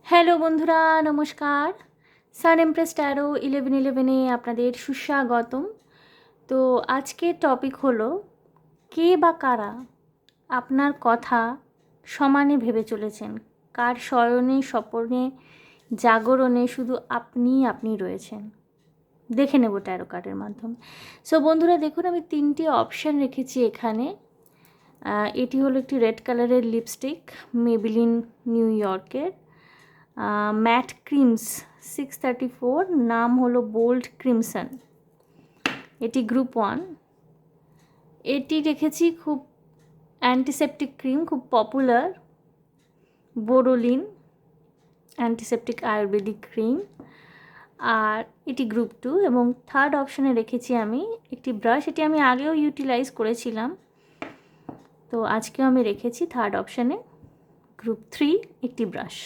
Hello বন্ধুরা, নমস্কার। সান empress taro 1111-এ আপনাদের সুস্বাগতম। তো আজকের টপিক হলো কে বা কারা আপনার কথা সমানে ভেবে চলেছেন, কার শয়নে স্বপনে জাগরণে শুধু আপনি রয়েছেন। দেখে নেব ট্যারো কার্ডের মাধ্যমে। সো বন্ধুরা দেখুন, আমি 3টি অপশান রেখেছি এখানে। এটি হলো একটি রেড কালারের লিপস্টিক, মেবিলিন নিউ ইয়র্কের ম্যাট ক্রিমস 634, নাম হলো বোল্ড ক্রিমসন। এটি গ্রুপ 1। এটি রেখেছি খুব অ্যান্টিসেপটিক ক্রিম, খুব popular, Boroline antiseptic Ayurvedic cream. আর এটি গ্রুপ 2 এবং থার্ড অপশানে রেখেছি আমি একটি ব্রাশ। এটি আমি আগেও ইউটিলাইজ করেছিলাম, তো আজকেও আমি রেখেছি থার্ড অপশানে গ্রুপ 3 একটি ব্রাশ।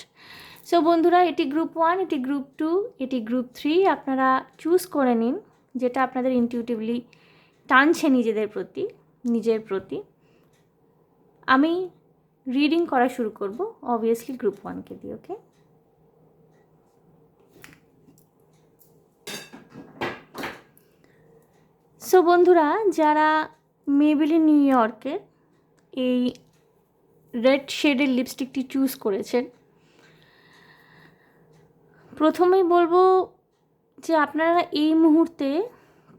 সো বন্ধুরা, এটি গ্রুপ 1, এটি গ্রুপ 2, এটি গ্রুপ 3। আপনারা চুজ করে নিন যেটা আপনাদের ইনটিউটিভলি টানছে নিজের প্রতি। আমি রিডিং করা শুরু করব অবভিয়াসলি গ্রুপ 1কে দিয়ে। ওকে, সো বন্ধুরা, যারা মেবিলিন নিউ ইয়র্কের এই রেড শেডের লিপস্টিকটি চুজ করেছেন, প্রথমেই বলবো যে আপনারা এই মুহূর্তে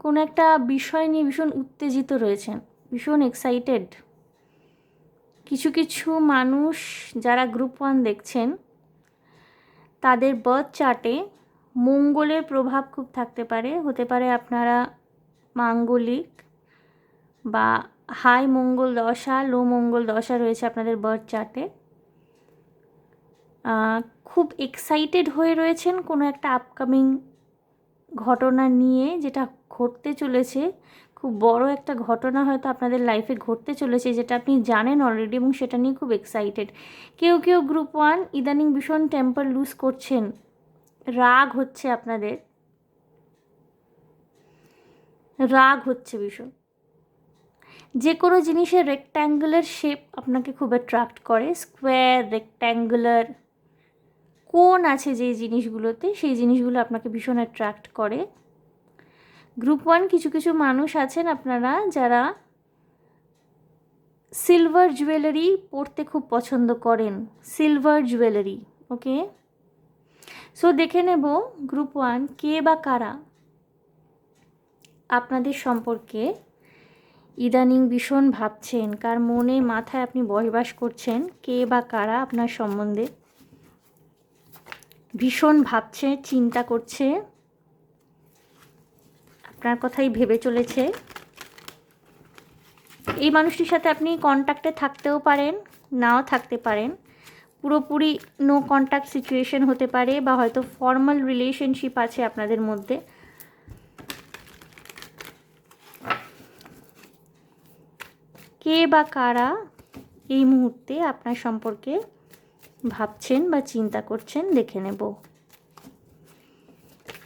কোনো একটা বিষয় নিয়ে ভীষণ উত্তেজিত রয়েছেন, ভীষণ এক্সাইটেড। কিছু কিছু মানুষ যারা গ্রুপ 1 দেখছেন, তাদের বার্থ চার্টে মঙ্গলের প্রভাব খুব থাকতে পারে। হতে পারে আপনারা মাঙ্গলিক বা হাই মঙ্গল দশা, লো মঙ্গল দশা রয়েছে আপনাদের বার্থ চার্টে। খুব এক্সাইটেড হয়ে রয়েছেন কোনো একটা আপকামিং ঘটনা নিয়ে, যেটা ঘটতে চলেছে। খুব বড় একটা ঘটনা হয়তো আপনাদের লাইফে ঘটতে চলেছে, যেটা আপনি জানেন অলরেডি, এবং সেটা নিয়ে খুব এক্সাইটেড। কেউ কেউ গ্রুপ 1 ইদানিং ভীষণ টেম্পার লুজ করছেন, রাগ হচ্ছে আপনাদের, রাগ হচ্ছে ভীষণ। যে কোনো জিনিসের রেক্ট্যাঙ্গুলার শেপ আপনাকে খুব অ্যাট্রাক্ট করে, স্কোয়ার, রেক্ট্যাঙ্গুলার কোণ আছে যেই জিনিসগুলোতে, সেই জিনিসগুলো আপনাকে ভীষণ অ্যাট্রাক্ট করে। গ্রুপ 1 কিছু কিছু মানুষ আছেন আপনারা যারা সিলভার জুয়েলারি পরতে খুব পছন্দ করেন, সিলভার জুয়েলারি। ওকে, সো দেখে নেব গ্রুপ 1 কে বা কারা আপনাদের সম্পর্কে ইদানিং ভীষণ ভাবছেন, কার মনে মাথায় আপনি বসবাস করছেন, কে বা কারা আপনার সম্বন্ধে ভীষণ ভাবছে, চিন্তা করছে, আপনার কথাই ভেবে চলেছে। এই মানুষটির সাথে আপনি কন্ট্যাক্টে থাকতেও পারেন, নাও থাকতে পারেন। পুরোপুরি নো কন্ট্যাক্ট সিচুয়েশন হতে পারে, বা হয়তো ফর্মাল রিলেশনশিপ আছে আপনাদের মধ্যে। কে বা কারা এই মুহূর্তে আপনার সম্পর্কে ভাবছেন বা চিন্তা করছেন, দেখে নেব।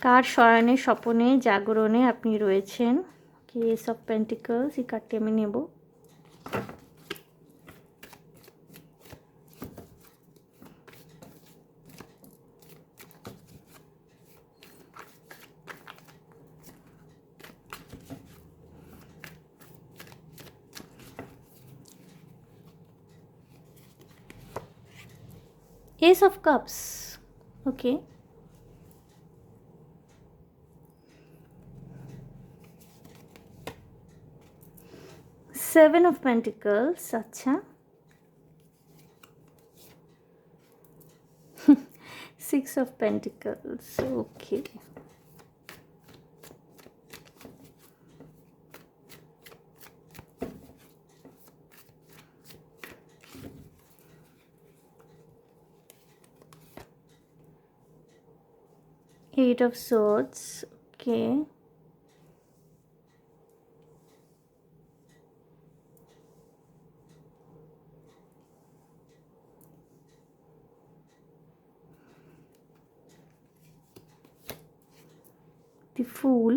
কার শয়নে স্বপনে জাগরণে আপনি রয়েছেন। কেস অফ পেন্টিকলস, এই কার্ডটি আমি নেব। Ace of Cups. Okay. Seven of Pentacles. আচ্ছা, 6 of Pentacles. Okay. Eight of Swords. Okay. The Fool.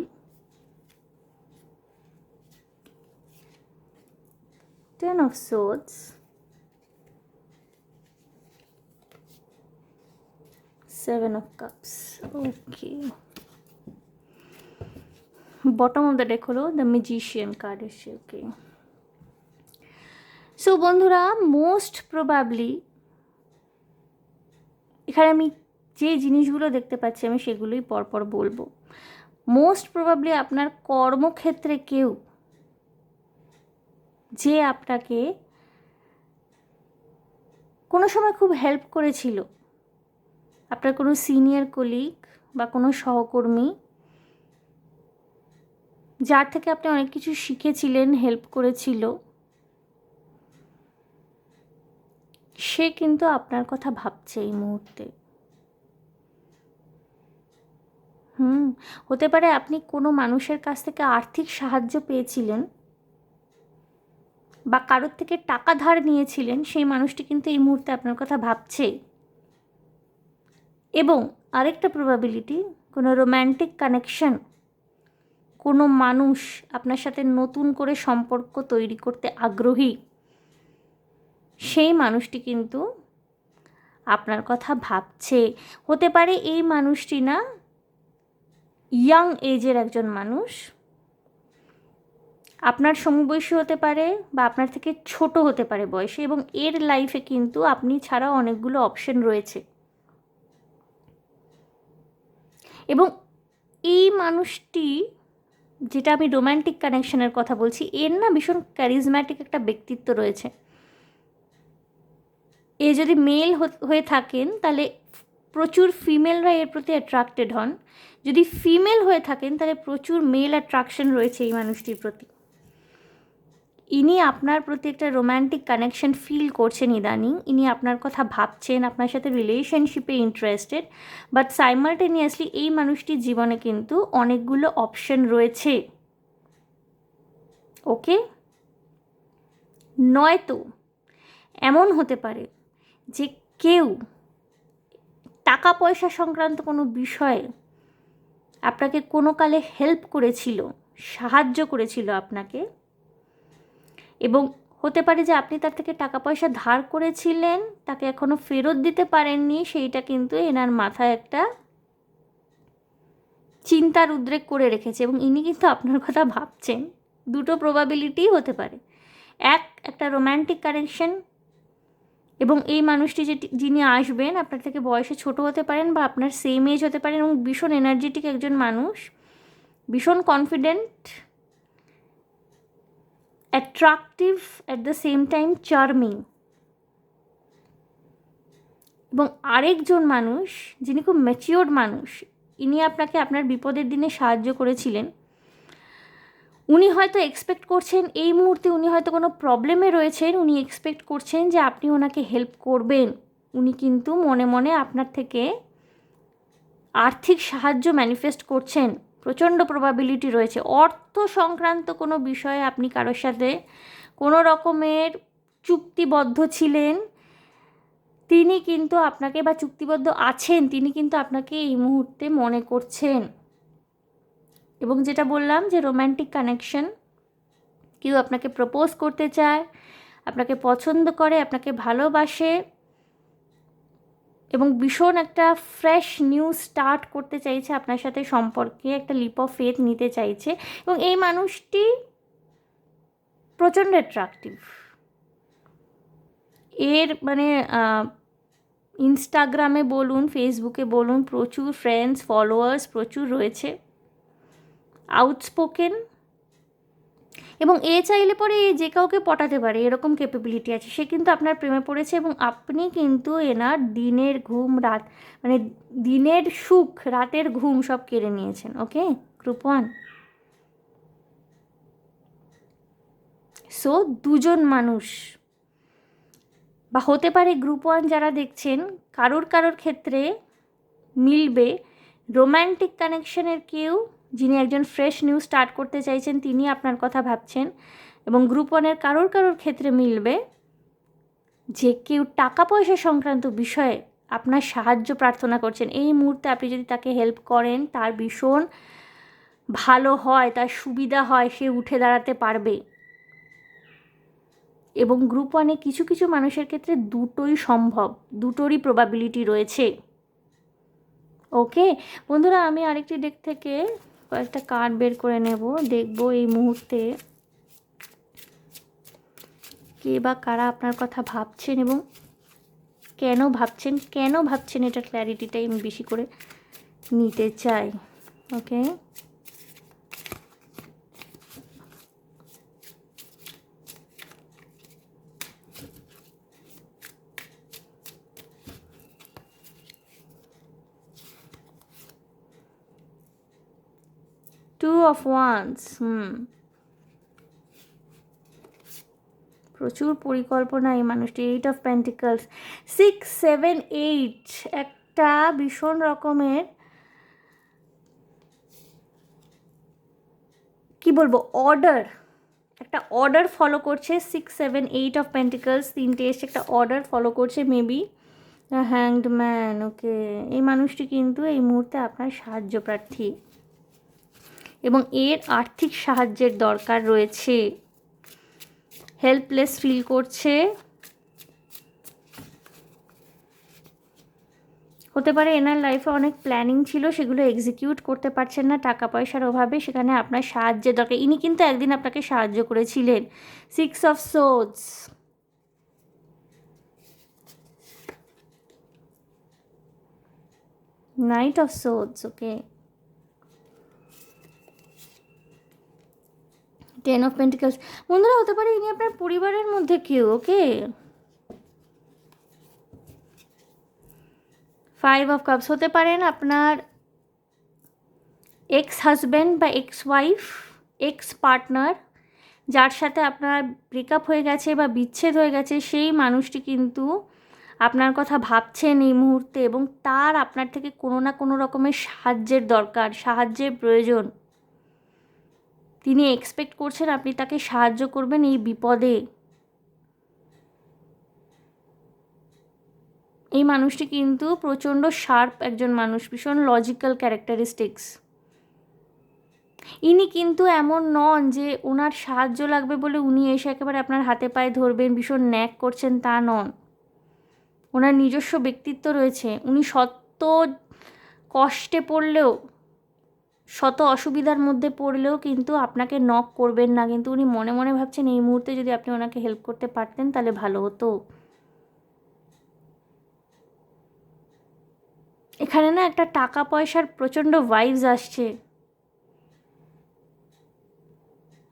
10 of Swords. 7 of Cups. Okay, bottom of the day হলো দ্য ম্যাজিশিয়ান কার্ড এসে। ওকে, so বন্ধুরা, most probably এখানে আমি যে জিনিসগুলো দেখতে পাচ্ছি আমি সেগুলোই পরপর বলবো। মোস্ট প্রবাবলি আপনার কর্মক্ষেত্রে কেউ যে আপনাকে কোনো সময় খুব হেল্প করেছিল, আপনার কোনো সিনিয়র কলিগ বা কোনো সহকর্মী যার থেকে আপনি অনেক কিছু শিখেছিলেন, হেল্প করেছিল, সে কিন্তু আপনার কথা ভাবছে এই মুহূর্তে। হতে পারে আপনি কোনো মানুষের কাছ থেকে আর্থিক সাহায্য পেয়েছিলেন বা কারোর থেকে টাকা ধার নিয়েছিলেন, সেই মানুষটি কিন্তু এই মুহূর্তে আপনার কথা ভাবছে। এবং আরেকটা প্রবাবিলিটি, কোনো রোম্যান্টিক কানেকশন, কোনো মানুষ আপনার সাথে নতুন করে সম্পর্ক তৈরি করতে আগ্রহী, সেই মানুষটি কিন্তু আপনার কথা ভাবছে। হতে পারে এই মানুষটি না ইয়াং এজের একজন মানুষ, আপনার সমবয়সী হতে পারে বা আপনার থেকে ছোট হতে পারে বয়সে, এবং এর লাইফে কিন্তু আপনি ছাড়াও অনেকগুলো অপশন রয়েছে। এবং এই মানুষটি, যেটা আমি রোম্যান্টিক কানেকশনের কথা বলছি, এর না ভীষণ ক্যারিজম্যাটিক একটা ব্যক্তিত্ব রয়েছে। এ যদি মেল হয়ে থাকেন তাহলে প্রচুর ফিমেলরা এর প্রতি অ্যাট্রাক্টেড হন, যদি ফিমেল হয়ে থাকেন তাহলে প্রচুর মেল অ্যাট্রাকশন রয়েছে এই মানুষটির প্রতি। ইনি আপনার প্রতি একটা রোম্যান্টিক কানেকশন ফিল করছেন ইদানিং, ইনি আপনার কথা ভাবছেন, আপনার সাথে রিলেশনশিপে ইন্টারেস্টেড, বাট সাইমালটেনিয়াসলি এই মানুষটির জীবনে কিন্তু অনেকগুলো অপশন রয়েছে। ওকে, নয়তো এমন হতে পারে যে কেউ টাকা পয়সা সংক্রান্ত কোনো বিষয়ে আপনাকে কোনো কালে হেল্প করেছিল, সাহায্য করেছিল আপনাকে, এবং হতে পারে যে আপনি তার থেকে টাকা পয়সা ধার করেছিলেন, তাকে এখনও ফেরত দিতে পারেননি, সেইটা কিন্তু এনার মাথায় একটা চিন্তার উদ্রেক করে রেখেছে এবং ইনি কিন্তু আপনার কথা ভাবছেন। দুটো প্রবাবিলিটিই হতে পারে, একটা রোম্যান্টিক কানেকশন, এবং এই মানুষটি যিনি আসবেন আপনার থেকে বয়সে ছোট হতে পারেন বা আপনার সেম এজ হতে পারেন, এবং ভীষণ এনার্জেটিক একজন মানুষ, ভীষণ confident, attractive, at the same time charming. এবং আরেকজন মানুষ যিনি খুব ম্যাচিওর্ড মানুষ, ইনি আপনাকে আপনার বিপদের দিনে সাহায্য করেছিলেন। উনি হয়তো এক্সপেক্ট করছেন এই মুহূর্তে, উনি হয়তো কোনো প্রবলেমে রয়েছেন, উনি এক্সপেক্ট করছেন যে আপনি ওনাকে হেল্প করবেন। উনি কিন্তু মনে মনে আপনার থেকে আর্থিক সাহায্য ম্যানিফেস্ট করছেন, প্রচণ্ড প্রবাবিলিটি রয়েছে। অর্থ সংক্রান্ত কোনো বিষয়ে আপনি কারোর সাথে কোনো রকমের চুক্তিবদ্ধ ছিলেন, তিনি কিন্তু আপনাকে, বা চুক্তিবদ্ধ আছেন, তিনি কিন্তু আপনাকে এই মুহূর্তে মনে করছেন। এবং যেটা বললাম যে রোম্যান্টিক কানেকশন, কেউ আপনাকে প্রপোজ করতে চায়, আপনাকে পছন্দ করে, আপনাকে ভালোবাসে, এবং ভীষণ একটা ফ্রেশ নিউ স্টার্ট করতে চাইছে আপনার সাথে সম্পর্কে, একটা লিপ অফ ফেথ নিতে চাইছে। এবং এই মানুষটি প্রচণ্ড অ্যাট্রাকটিভ। এর মানে ইনস্টাগ্রামে বলুন, ফেসবুকে বলুন, প্রচুর ফ্রেন্ডস, ফলোয়ার্স প্রচুর রয়েছে, আউটস্পোকেন, এবং এ চাইলে পরে যে কাউকে পটাতে পারে এরকম ক্যাপাবিলিটি আছে। সে কিন্তু আপনার প্রেমে পড়েছে এবং আপনি কিন্তু এনার দিনের ঘুম, রাত মানে দিনের সুখ, রাতের ঘুম সব কেড়ে নিয়েছেন। ওকে, গ্রুপ 1। সো দুজন মানুষ, বা হতে পারে গ্রুপ 1 যারা দেখছেন, কারোর ক্ষেত্রে মিলবে রোম্যান্টিক কানেকশনের কেউ যিনি একজন ফ্রেশ নিউ স্টার্ট করতে চাইছেন, তিনি আপনার কথা ভাবছেন। এবং গ্রুপ 1-এর কারোর ক্ষেত্রে মিলবে যে কেউ টাকা পয়সা সংক্রান্ত বিষয়ে আপনার সাহায্য প্রার্থনা করছেন। এই মুহূর্তে আপনি যদি তাকে হেল্প করেন, তার ভীষণ ভালো হয়, তার সুবিধা হয়, সে উঠে দাঁড়াতে পারবে। এবং গ্রুপ 1-এ কিছু মানুষের ক্ষেত্রে দুটোই সম্ভব, দুটোরই প্রবাবিলিটি রয়েছে। ওকে বন্ধুরা, আমি আরেকটি ডেক থেকে কয়েকটা কার্ড বের করে নেব, দেখব এই মুহূর্তে কে বা কারা আপনার কথা ভাবছেন এবং কেন ভাবছেন এটা ক্ল্যারিটিটাই আমি বেশি করে নিতে চাই। ওকে, টু অফ ওয়ান্স, প্রচুর পরিকল্পনা এই মানুষটি। 8 অফ পেন্টিকলস, 6, 7, 8, একটা ভীষণ রকমের কি বলবো অর্ডার, একটা অর্ডার ফলো করছে। 6, 7, 8 অফ পেন্টিকলস, তিনটে এসে একটা অর্ডার ফলো করছে মেবি। হ্যাংড ম্যান, ওকে, এই মানুষটি কিন্তু এই মুহূর্তে আপনার সাহায্য প্রার্থী এবং এর আর্থিক সাহায্যের দরকার রয়েছে, হেল্পলেস ফিল করছে। হতে পারে এনার লাইফে অনেক প্ল্যানিং ছিল, সেগুলো এক্সিকিউট করতে পারছেন না টাকা পয়সার অভাবে, সেখানে আপনার সাহায্যের দরকার। ইনি কিন্তু একদিন আপনাকে সাহায্য করেছিলেন। 6 of swords, night of swords, okay, 10 of pentacles. বন্ধুরা, হতে পারে ইনি আপনার পরিবারের মধ্যে কেউ। ওকে, 5 অফ কাপস, হতে পারেন আপনার এক্স হাজব্যান্ড বা এক্স ওয়াইফ, এক্স পার্টনার, যার সাথে আপনার ব্রেকআপ হয়ে গেছে বা বিচ্ছেদ হয়ে গেছে, সেই মানুষটি কিন্তু আপনার কথা ভাবছেন এই মুহূর্তে এবং তার আপনার থেকে কোনো না কোনো রকমের সাহায্যের দরকার, সাহায্যের প্রয়োজন। তিনি এক্সপেক্ট করছেন আপনি তাকে সাহায্য করবেন এই বিপদে। এই মানুষটি কিন্তু প্রচণ্ড শার্প একজন মানুষ, ভীষণ লজিক্যাল ক্যারেক্টারিস্টিক্স। ইনি কিন্তু এমন নন যে ওনার সাহায্য লাগবে বলে উনি এসে একেবারে আপনার হাতে পায়ে ধরবেন, ভীষণ ন্যাক করছেন, তা নন। ওনার নিজস্ব ব্যক্তিত্ব রয়েছে। উনি শত কষ্টে পড়লেও, শত অসুবিধার মধ্যে পড়লেও কিন্তু আপনাকে নক করবেন না, কিন্তু উনি মনে মনে ভাবছেন এই মুহূর্তে যদি আপনি ওনাকে হেল্প করতে পারতেন তাহলে ভালো হতো। এখানে না একটা টাকা পয়সার প্রচণ্ড ভাইবস আসছে।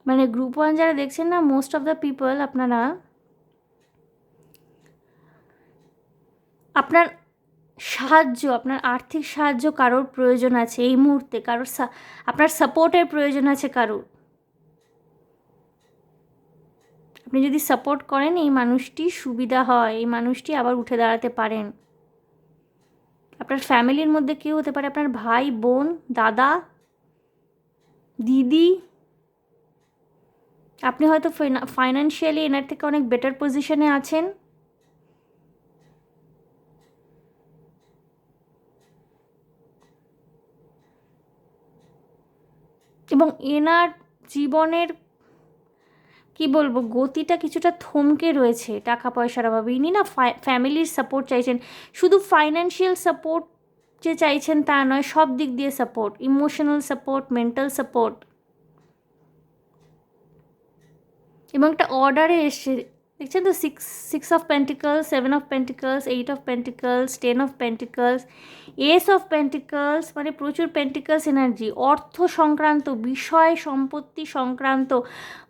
মানে গ্রুপ 1 যারা দেখছেন না, মোস্ট অফ দ্য পিপল আপনারা আপনার সাহায্য, আপনার আর্থিক সাহায্য কারোর প্রয়োজন আছে এই মুহূর্তে, কারোর আপনার সাপোর্টের প্রয়োজন আছে কারোর। আপনি যদি সাপোর্ট করেন এই মানুষটি সুবিধা হয়, এই মানুষটি আবার উঠে দাঁড়াতে পারেন। আপনার ফ্যামিলির মধ্যে কেউ হতে পারে, আপনার ভাই, বোন, দাদা, দিদি। আপনি হয়তো ফাইন্যান্সিয়ালি এনার থেকে অনেক বেটার পজিশনে আছেন এবং এনার জীবনের কি বলবো গতিটা কিছুটা থমকে রয়েছে টাকা পয়সার অভাবে। ইনি না ফ্যামিলির সাপোর্ট চাইছেন, শুধু ফাইন্যান্সিয়াল সাপোর্ট যে চাইছেন তা নয়, সব দিক দিয়ে support, emotional support, mental support. এবং একটা অর্ডারে এসছে, দেখছেন তো, 6 of pentacles, 7 of pentacles, 8 of pentacles, 10 of pentacles, S of pentacles, মানে প্রচুর পেন্টিকলস এনার্জি। অর্থ সংক্রান্ত বিষয়, সম্পত্তি সংক্রান্ত।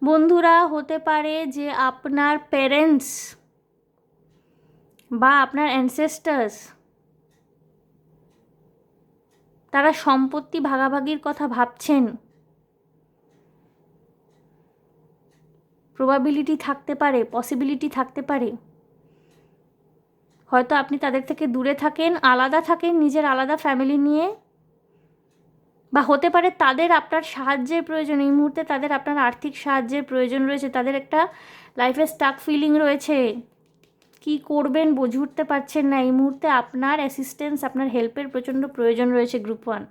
বন্ধুরা, হতে পারে যে আপনার প্যারেন্টস বা আপনার অ্যানসেস্টার্স তারা সম্পত্তি ভাগাভাগির কথা ভাবছেন। প্রবাবিলিটি থাকতে পারে, পসিবিলিটি থাকতে পারে। হয়তো আপনি তাদের থেকে দূরে থাকেন, আলাদা থাকেন, নিজের আলাদা ফ্যামিলি নিয়ে, বা হতে পারে তাদের আপনার সাহায্যের প্রয়োজন এই মুহূর্তে, তাদের আপনার আর্থিক সাহায্যের প্রয়োজন রয়েছে, তাদের একটা লাইফে স্টাক ফিলিং রয়েছে, কি করবেন বুঝে উঠতে পারছেন না। এই মুহূর্তে আপনার অ্যাসিস্ট্যান্স, আপনার হেল্পের প্রচণ্ড প্রয়োজন রয়েছে গ্রুপ 1।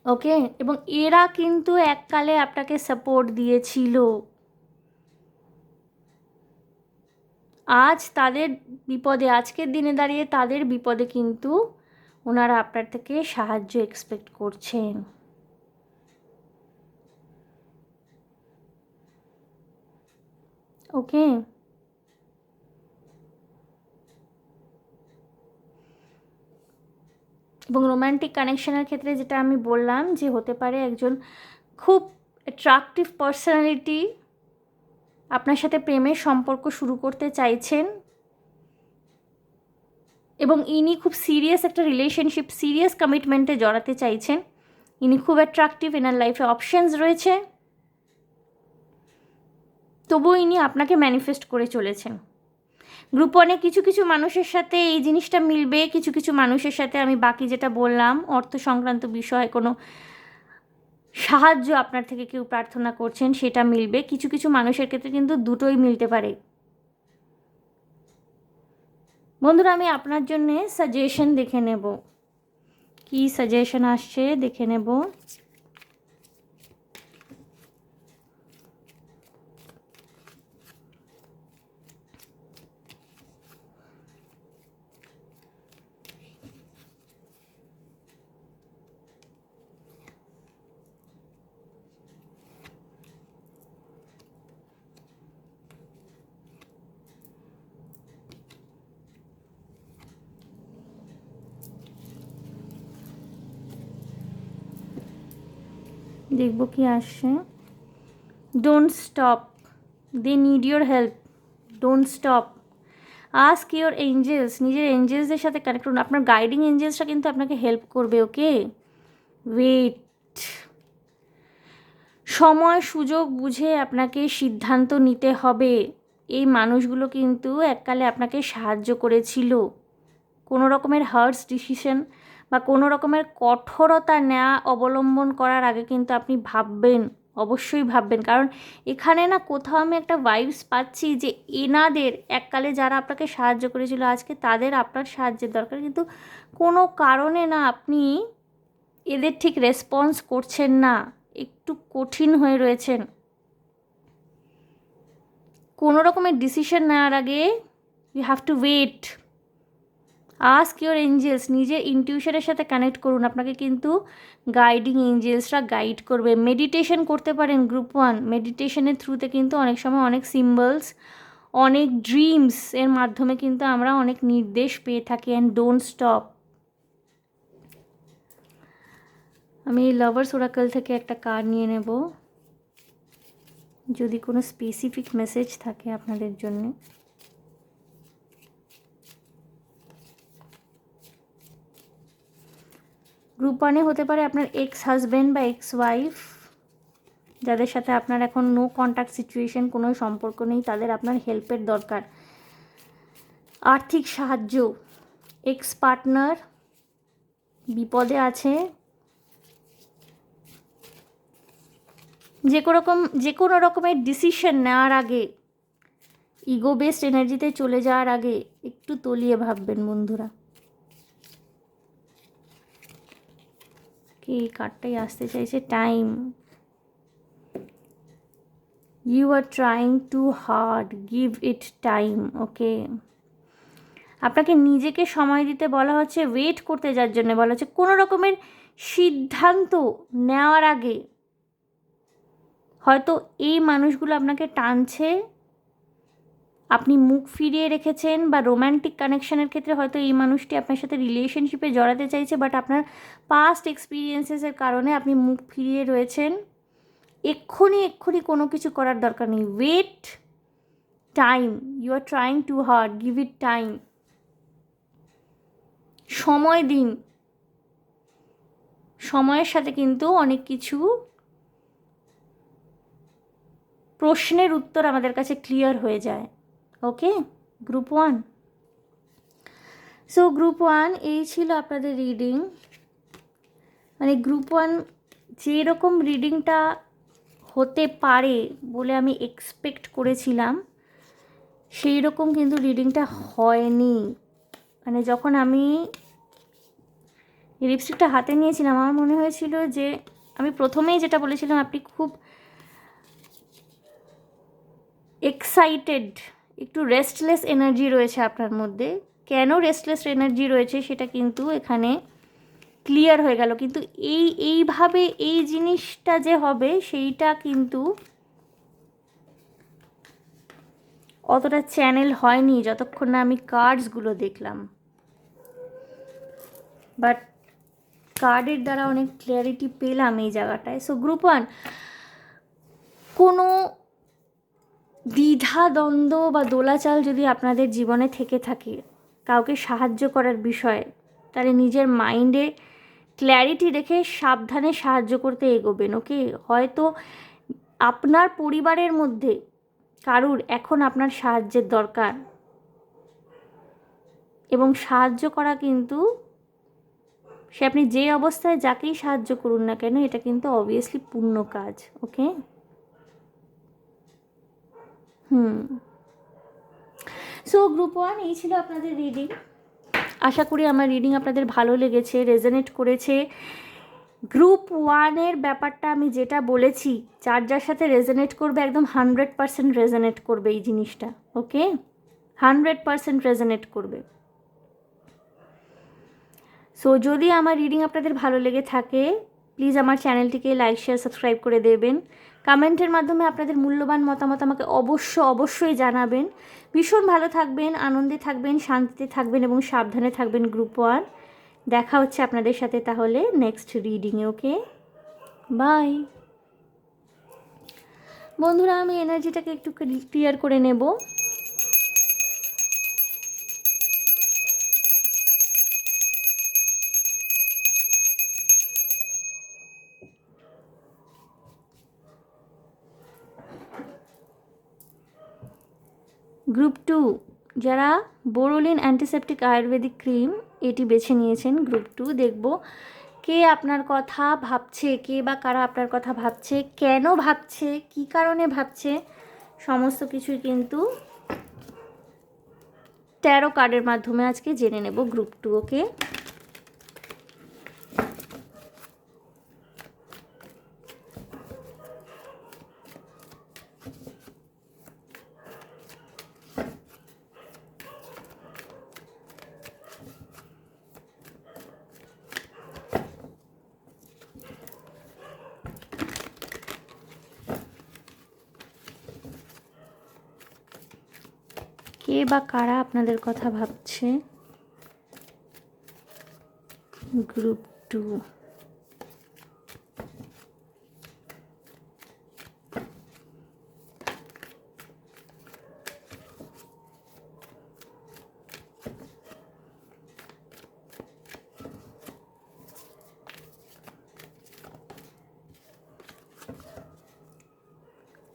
ওকে, এবং এরা কিন্তু এককালে আপনাকে সাপোর্ট দিয়েছিল। আজ তাদের বিপদে, আজকের দিনে দাঁড়িয়ে তাদের বিপদে কিন্তু ওনারা আপনার থেকে সাহায্য এক্সপেক্ট করছেন। ওকে, এবং রোম্যান্টিক কানেকশনের ক্ষেত্রে যেটা আমি বললাম যে হতে পারে একজন খুব অ্যাট্রাকটিভ পার্সোনালিটি আপনার সাথে প্রেমের সম্পর্ক শুরু করতে চাইছেন, এবং ইনি খুব সিরিয়াস একটা রিলেশনশিপ, সিরিয়াস কমিটমেন্টে জড়াতে চাইছেন। ইনি খুব অ্যাট্রাকটিভ, এনার লাইফে অপশানস রয়েছে, তবুও ইনি আপনাকে ম্যানিফেস্ট করে চলেছেন। গ্রুপ ওয়ানে কিছু কিছু মানুষের সাথে এই জিনিসটা মিলবে, কিছু কিছু মানুষের সাথে আমি বাকি যেটা বললাম অর্থ সংক্রান্ত বিষয়ে কোনো সাহায্য আপনার থেকে কেউ প্রার্থনা করছেন সেটা মিলবে। কিছু কিছু মানুষের ক্ষেত্রে কিন্তু দুটোই মিলতে পারে। বন্ধুরা, আমি আপনার জন্য সাজেশন দেখে নেব, কি সাজেশন আসছে দেখে নেব। দেখব কি আসছে। Don't stop, they need your help, don't stop, ask your angels, নিজের এঞ্জেলসদের সাথে কানেক্ট করুন। আপনার গাইডিং এঞ্জেলসরা কিন্তু আপনাকে হেল্প করবে। ওকে, ওয়েট, সময় সুযোগ বুঝে আপনাকে সিদ্ধান্ত নিতে হবে। এই মানুষগুলো কিন্তু এককালে আপনাকে সাহায্য করেছিল। কোনো রকমের হার্ডস ডিসিশন বা কোনো রকমের কঠোরতা নেওয়া অবলম্বন করার আগে কিন্তু আপনি ভাববেন, অবশ্যই ভাববেন। কারণ এখানে না কোথাও আমি একটা ভাইবস পাচ্ছি যে এনাদের এককালে যারা আপনাকে সাহায্য করেছিল আজকে তাদের আপনার সাহায্যের দরকার, কিন্তু কোনো কারণে না আপনি এদের ঠিক রেসপন্স করছেন না, একটু কঠিন হয়ে রয়েছেন। কোনো রকমের ডিসিশন নেওয়ার আগে you have to wait, ask your angels, নিজের ইনটিউশনের সাথে কানেক্ট করুন। আপনাকে কিন্তু গাইডিং এঞ্জেলসরা গাইড করবে। মেডিটেশন করতে পারেন গ্রুপ ওয়ান, মেডিটেশনের থ্রুতে কিন্তু অনেক সময় অনেক সিম্বলস, অনেক ড্রিমস এর মাধ্যমে কিন্তু আমরা অনেক নির্দেশ পেয়ে থাকি। And don't stop. আমি লাভার্স ওরাকল থেকে একটা কার্ড নিয়ে নেব, যদি কোনো স্পেসিফিক মেসেজ থাকে আপনাদের জন্য। গ্রুপ ওয়ানে হতে পারে আপনার এক্স হাজব্যান্ড বা এক্স ওয়াইফ, যাদের সাথে আপনার এখন নো কন্ট্যাক্ট সিচুয়েশন, কোনো সম্পর্ক নেই, তাদের আপনার হেল্পের দরকার, আর্থিক সাহায্য। এক্স পার্টনার বিপদে আছে, যে কোনো রকমের ডিসিশন নেওয়ার আগে, ইগো বেসড এনার্জিতে চলে যাওয়ার আগে একটু তলিয়ে ভাববেন বন্ধুরা। কি কার্ডটাই আসতে চাইছে, time, you are trying two hard, give it time. Okay, আপনাকে নিজেকে সময় দিতে বলা হচ্ছে, ওয়েট করতে যার জন্য বলা হচ্ছে। কোনো রকমের সিদ্ধান্ত নেওয়ার আগে হয়তো এই মানুষগুলো আপনাকে টানছে, আপনি মুখ ফিরিয়ে রেখেছেন, বা রোম্যান্টিক কানেকশনের ক্ষেত্রে হয়তো এই মানুষটি আপনার সাথে রিলেশনশিপে জড়াতে চাইছে, বাট আপনার পাস্ট এক্সপিরিয়েন্সেসের কারণে আপনি মুখ ফিরিয়ে রয়েছেন। এক্ষুনি কোনো কিছু করার দরকার নেই, wait, time, you are trying two hard, give it time, সময় দিন। সময়ের সাথে কিন্তু অনেক কিছু প্রশ্নের উত্তর আমাদের কাছে ক্লিয়ার হয়ে যায়। ওকে group one, so group one এই ছিল আপনাদের রিডিং। মানে গ্রুপ ওয়ান যেরকম রিডিংটা হতে পারে বলে আমি এক্সপেক্ট করেছিলাম সেই রকম কিন্তু রিডিংটা হয়নি। মানে যখন আমি লিপস্টিকটা হাতে নিয়েছিলাম আমার মনে হয়েছিল যে, আমি প্রথমেই যেটা বলেছিলাম, আপনি খুব এক্সাইটেড একটু রেস্টলেস এনার্জি রয়েছে আপনার মধ্যে। কেন রেস্টলেস এনার্জি রয়েছে সেটা কিন্তু এখানে ক্লিয়ার হয়ে গেল, কিন্তু এইভাবে এই জিনিসটা যে হবে সেইটা কিন্তু অতটা চ্যানেল হয়নি যতক্ষণ না আমি কার্ডসগুলো দেখলাম, বাট কার্ডের দ্বারা অনেক ক্লিয়ারিটি পেলাম এই জায়গাটায়। সো গ্রুপ 1, কোনো দ্বিধা দ্বন্দ্ব বা দোলাচাল যদি আপনাদের জীবনে থেকে থাকে কাউকে সাহায্য করার বিষয়ে, তাহলে নিজের মাইন্ডে ক্ল্যারিটি রেখে সাবধানে সাহায্য করতে এগোবেন। ওকে, হয়তো আপনার পরিবারের মধ্যে কারুর এখন আপনার সাহায্যের দরকার, এবং সাহায্য করা কিন্তু সে আপনি যে অবস্থায় যাকেই সাহায্য করুন না কেন, এটা কিন্তু অবভিয়াসলি পূর্ণ কাজ। ওকে, সো গ্রুপ 1 এই ছিল আপনাদের রিডিং। আশা করি আমার রিডিং আপনাদের ভালো লেগেছে, রেজোনেট করেছে। গ্রুপ 1-এর ব্যাপারটা আমি যেটা বলেছি, যার যার সাথে রেজোনেট করবে একদম 100% রেজোনেট করবে এই জিনিসটা। ওকে, 100% রেজোনেট করবে। সো যদি আমার রিডিং আপনাদের ভালো লেগে থাকে, প্লিজ আমার চ্যানেলটিকে লাইক শেয়ার সাবস্ক্রাইব করে দেবেন। কমেন্টের মাধ্যমে আপনাদের মূল্যবান মতামত আমাকে অবশ্যই জানাবেন। ভীষণ ভালো থাকবেন, আনন্দে থাকবেন, শান্তিতে থাকবেন এবং সাবধানে থাকবেন গ্রুপ 1। দেখা হচ্ছে আপনাদের সাথে তাহলে নেক্সট রিডিংয়ে। ওকে, বাই বন্ধুরা। আমি এনার্জিটাকে একটু ক্লিয়ার করে নেব। গ্রুপ 2, যারা বোরোলিন অ্যান্টিসেপটিক আয়ুর্বেদিক ক্রিম এটি বেছে নিয়েছেন, গ্রুপ 2, দেখব কে আপনার কথা ভাবছে, কে বা কারা আপনার কথা ভাবছে, কেন ভাবছে, কী কারণে ভাবছে, সমস্ত কিছুই কিন্তু ট্যারো কার্ডের মাধ্যমে আজকে জেনে নেব গ্রুপ 2। ওকে, কে বা কারা আপনাদের কথা ভাবছে গ্রুপ 2।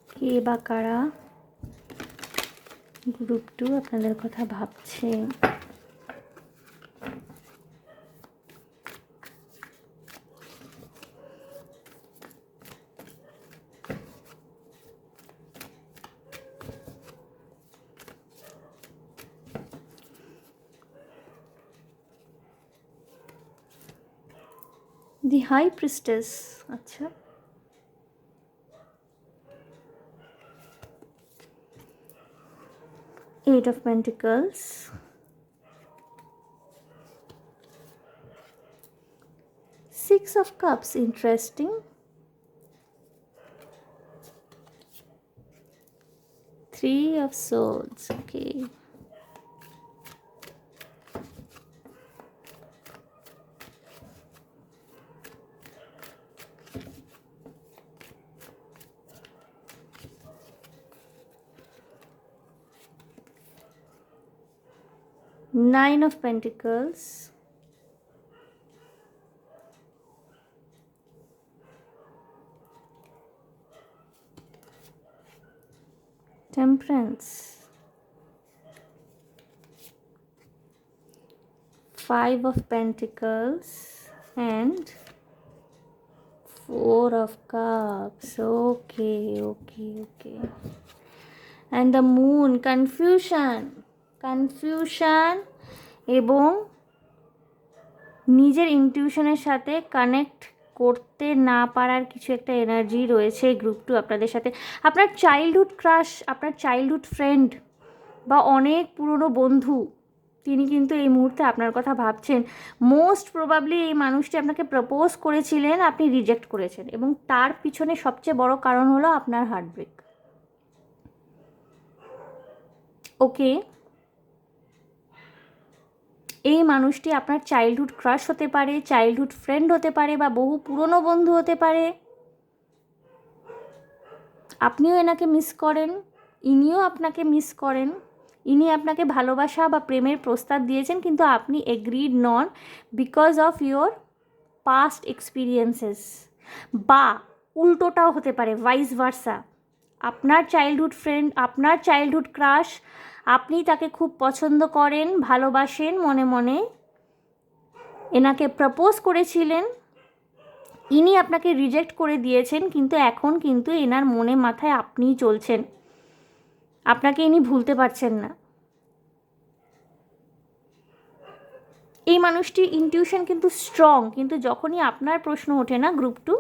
কে বা কারা গ্রুপ 2 আপনাদের কথা ভাবছে। দি হাই প্রিস্টেস, আচ্ছা, Eight of Pentacles, Six of Cups, interesting, Three of Swords, okay, Nine of Pentacles, Temperance, Five of Pentacles, and Four of Cups. Okay. And the Moon, confusion এবং নিজের ইনটিউশনের সাথে কানেক্ট করতে না পারার কিছু একটা এনার্জি রয়েছে গ্রুপ 2 আপনাদের সাথে। আপনার চাইল্ডহুড ক্রাশ, আপনার চাইল্ডহুড ফ্রেন্ড বা অনেক পুরনো বন্ধু, তিনি কিন্তু এই মুহূর্তে আপনার কথা ভাবছেন। মোস্ট প্রবাবলি এই মানুষটি আপনাকে প্রপোজ করেছিলেন, আপনি রিজেক্ট করেছেন, এবং তার পিছনে সবচেয়ে বড় কারণ হলো আপনার হার্টব্রেক। ওকে, এই মানুষটি আপনার চাইল্ডহুড ক্রাশ হতে পারে, চাইল্ডহুড ফ্রেন্ড হতে পারে, বা বহু পুরনো বন্ধু হতে পারে। আপনিও এনাকে মিস করেন, ইনিও আপনাকে মিস করেন। ইনি আপনাকে ভালোবাসা বা প্রেমের প্রস্তাব দিয়েছেন, কিন্তু আপনি agreed non because of your past experiences. বা উল্টোটাও হতে পারে, ভাইস ভার্সা। আপনার চাইল্ডহুড ফ্রেন্ড, আপনার চাইল্ডহুড ক্রাশ, আপনি তাকে খুব পছন্দ করেন, ভালোবাসেন মনে মনে, এনাকে প্রপোজ করেছিলেন, ইনি আপনাকে রিজেক্ট করে দিয়েছেন, কিন্তু এখন কিন্তু এনার মনে মাথায় আপনিই চলছেন, আপনাকে ইনি ভুলতে পারছেন না। এই মানুষটির ইনটিউশন কিন্তু স্ট্রং, কিন্তু যখনই আপনার প্রশ্ন ওঠে না গ্রুপ 2,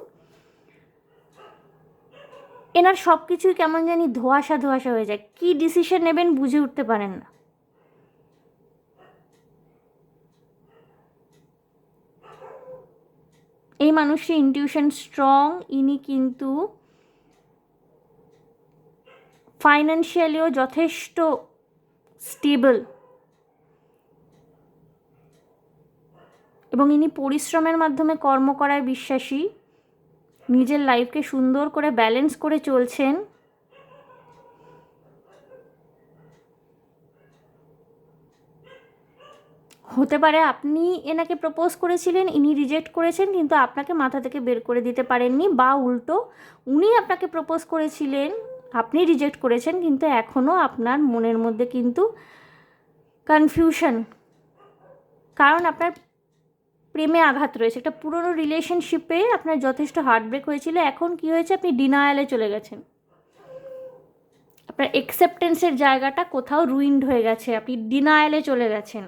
এনার সব কিছুই কেমন জানি ধোঁয়াশা ধোঁয়াশা হয়ে যায়, কী ডিসিশন নেবেন বুঝে উঠতে পারেন না। এই মানুষটির ইনটিউশন স্ট্রং, ইনি কিন্তু ফাইন্যান্সিয়ালিও যথেষ্ট স্টেবল, এবং ইনি পরিশ্রমের মাধ্যমে কর্ম করায় বিশ্বাসী, নিজের লাইফকে সুন্দর করে ব্যালেন্স করে চলছেন। হতে পারে আপনি এনাকে প্রপোজ করেছিলেন, ইনি রিজেক্ট করেছেন, কিন্তু আপনাকে মাথা থেকে বের করে দিতে পারেননি, বা উল্টো উনি আপনাকে প্রপোজ করেছিলেন, আপনি রিজেক্ট করেছেন, কিন্তু এখনও আপনার মনের মধ্যে কিন্তু কনফিউশন, কারণ আপনার প্রেমে আঘাত রয়েছে। একটা পুরনো রিলেশনশিপে আপনার যথেষ্ট হার্টব্রেক হয়েছিল, এখন কি হয়েছে, আপনি ডিনায়ালে চলে গেছেন, আপনার অ্যাকসেপ্টেন্সের জায়গাটা কোথাও রুইন্ড হয়ে গেছে, আপনি ডিনায়ালে চলে গেছেন।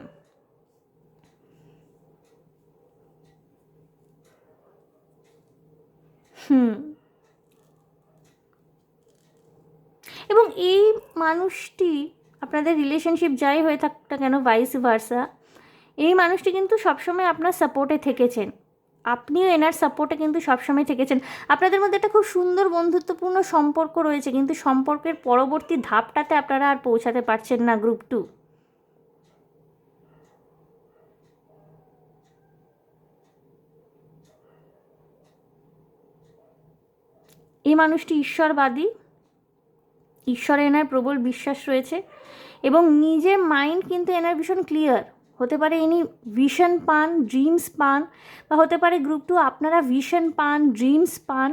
এবং এই মানুষটি, আপনাদের রিলেশনশিপ যাই হয়ে থাক না কেন, ভাইস ভার্সা, এই মানুষটি কিন্তু সবসময় আপনার সাপোর্টে থেকেছেন, আপনিও এনার সাপোর্টে কিন্তু সবসময় থেকেছেন। আপনাদের মধ্যে একটা খুব সুন্দর বন্ধুত্বপূর্ণ সম্পর্ক রয়েছে, কিন্তু সম্পর্কের পরবর্তী ধাপটাতে আপনারা আর পৌঁছাতে পারছেন না গ্রুপ 2। এই মানুষটি ঈশ্বরবাদী, ঈশ্বরে এনার প্রবল বিশ্বাস রয়েছে, এবং নিজের মাইন্ড কিন্তু এনার ভীষণ ক্লিয়ার। হতে পারে ইনি ভিশন পান, ড্রিমস পান, বা হতে পারে গ্রুপ 2 আপনারা ভিশন পান, ড্রিমস পান,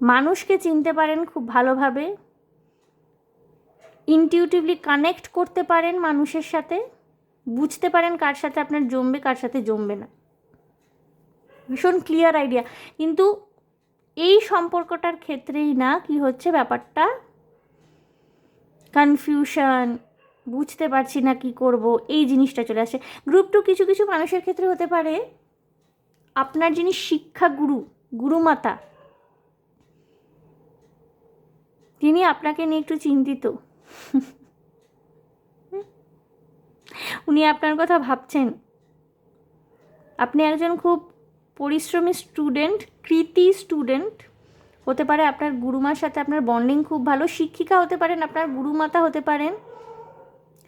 মানুষকে চিনতে পারেন খুব ভালোভাবে, ইনটিউটিভলি কানেক্ট করতে পারেন মানুষের সাথে, বুঝতে পারেন কার সাথে আপনার জমবে, কার সাথে জমবে না, ভীষণ ক্লিয়ার আইডিয়া। কিন্তু এই সম্পর্কটার ক্ষেত্রেই না কি হচ্ছে ব্যাপারটা, কনফিউশন, বুঝতে পারছি না কি করব, এই জিনিসটা চলে আসে। গ্রুপ 2 কিছু কিছু মানুষের ক্ষেত্রে হতে পারে আপনার যিনি শিক্ষাগুরু, গুরুমাতা, তিনি আপনাকে নিয়ে একটু চিন্তিত, উনি আপনার কথা ভাবছেন। আপনি একজন খুব পরিশ্রমী স্টুডেন্ট, কৃতি স্টুডেন্ট, হতে পারে আপনার গুরুমার সাথে আপনার বন্ডিং খুব ভালো, শিক্ষিকা হতে পারেন, আপনার গুরুমাতা হতে পারেন,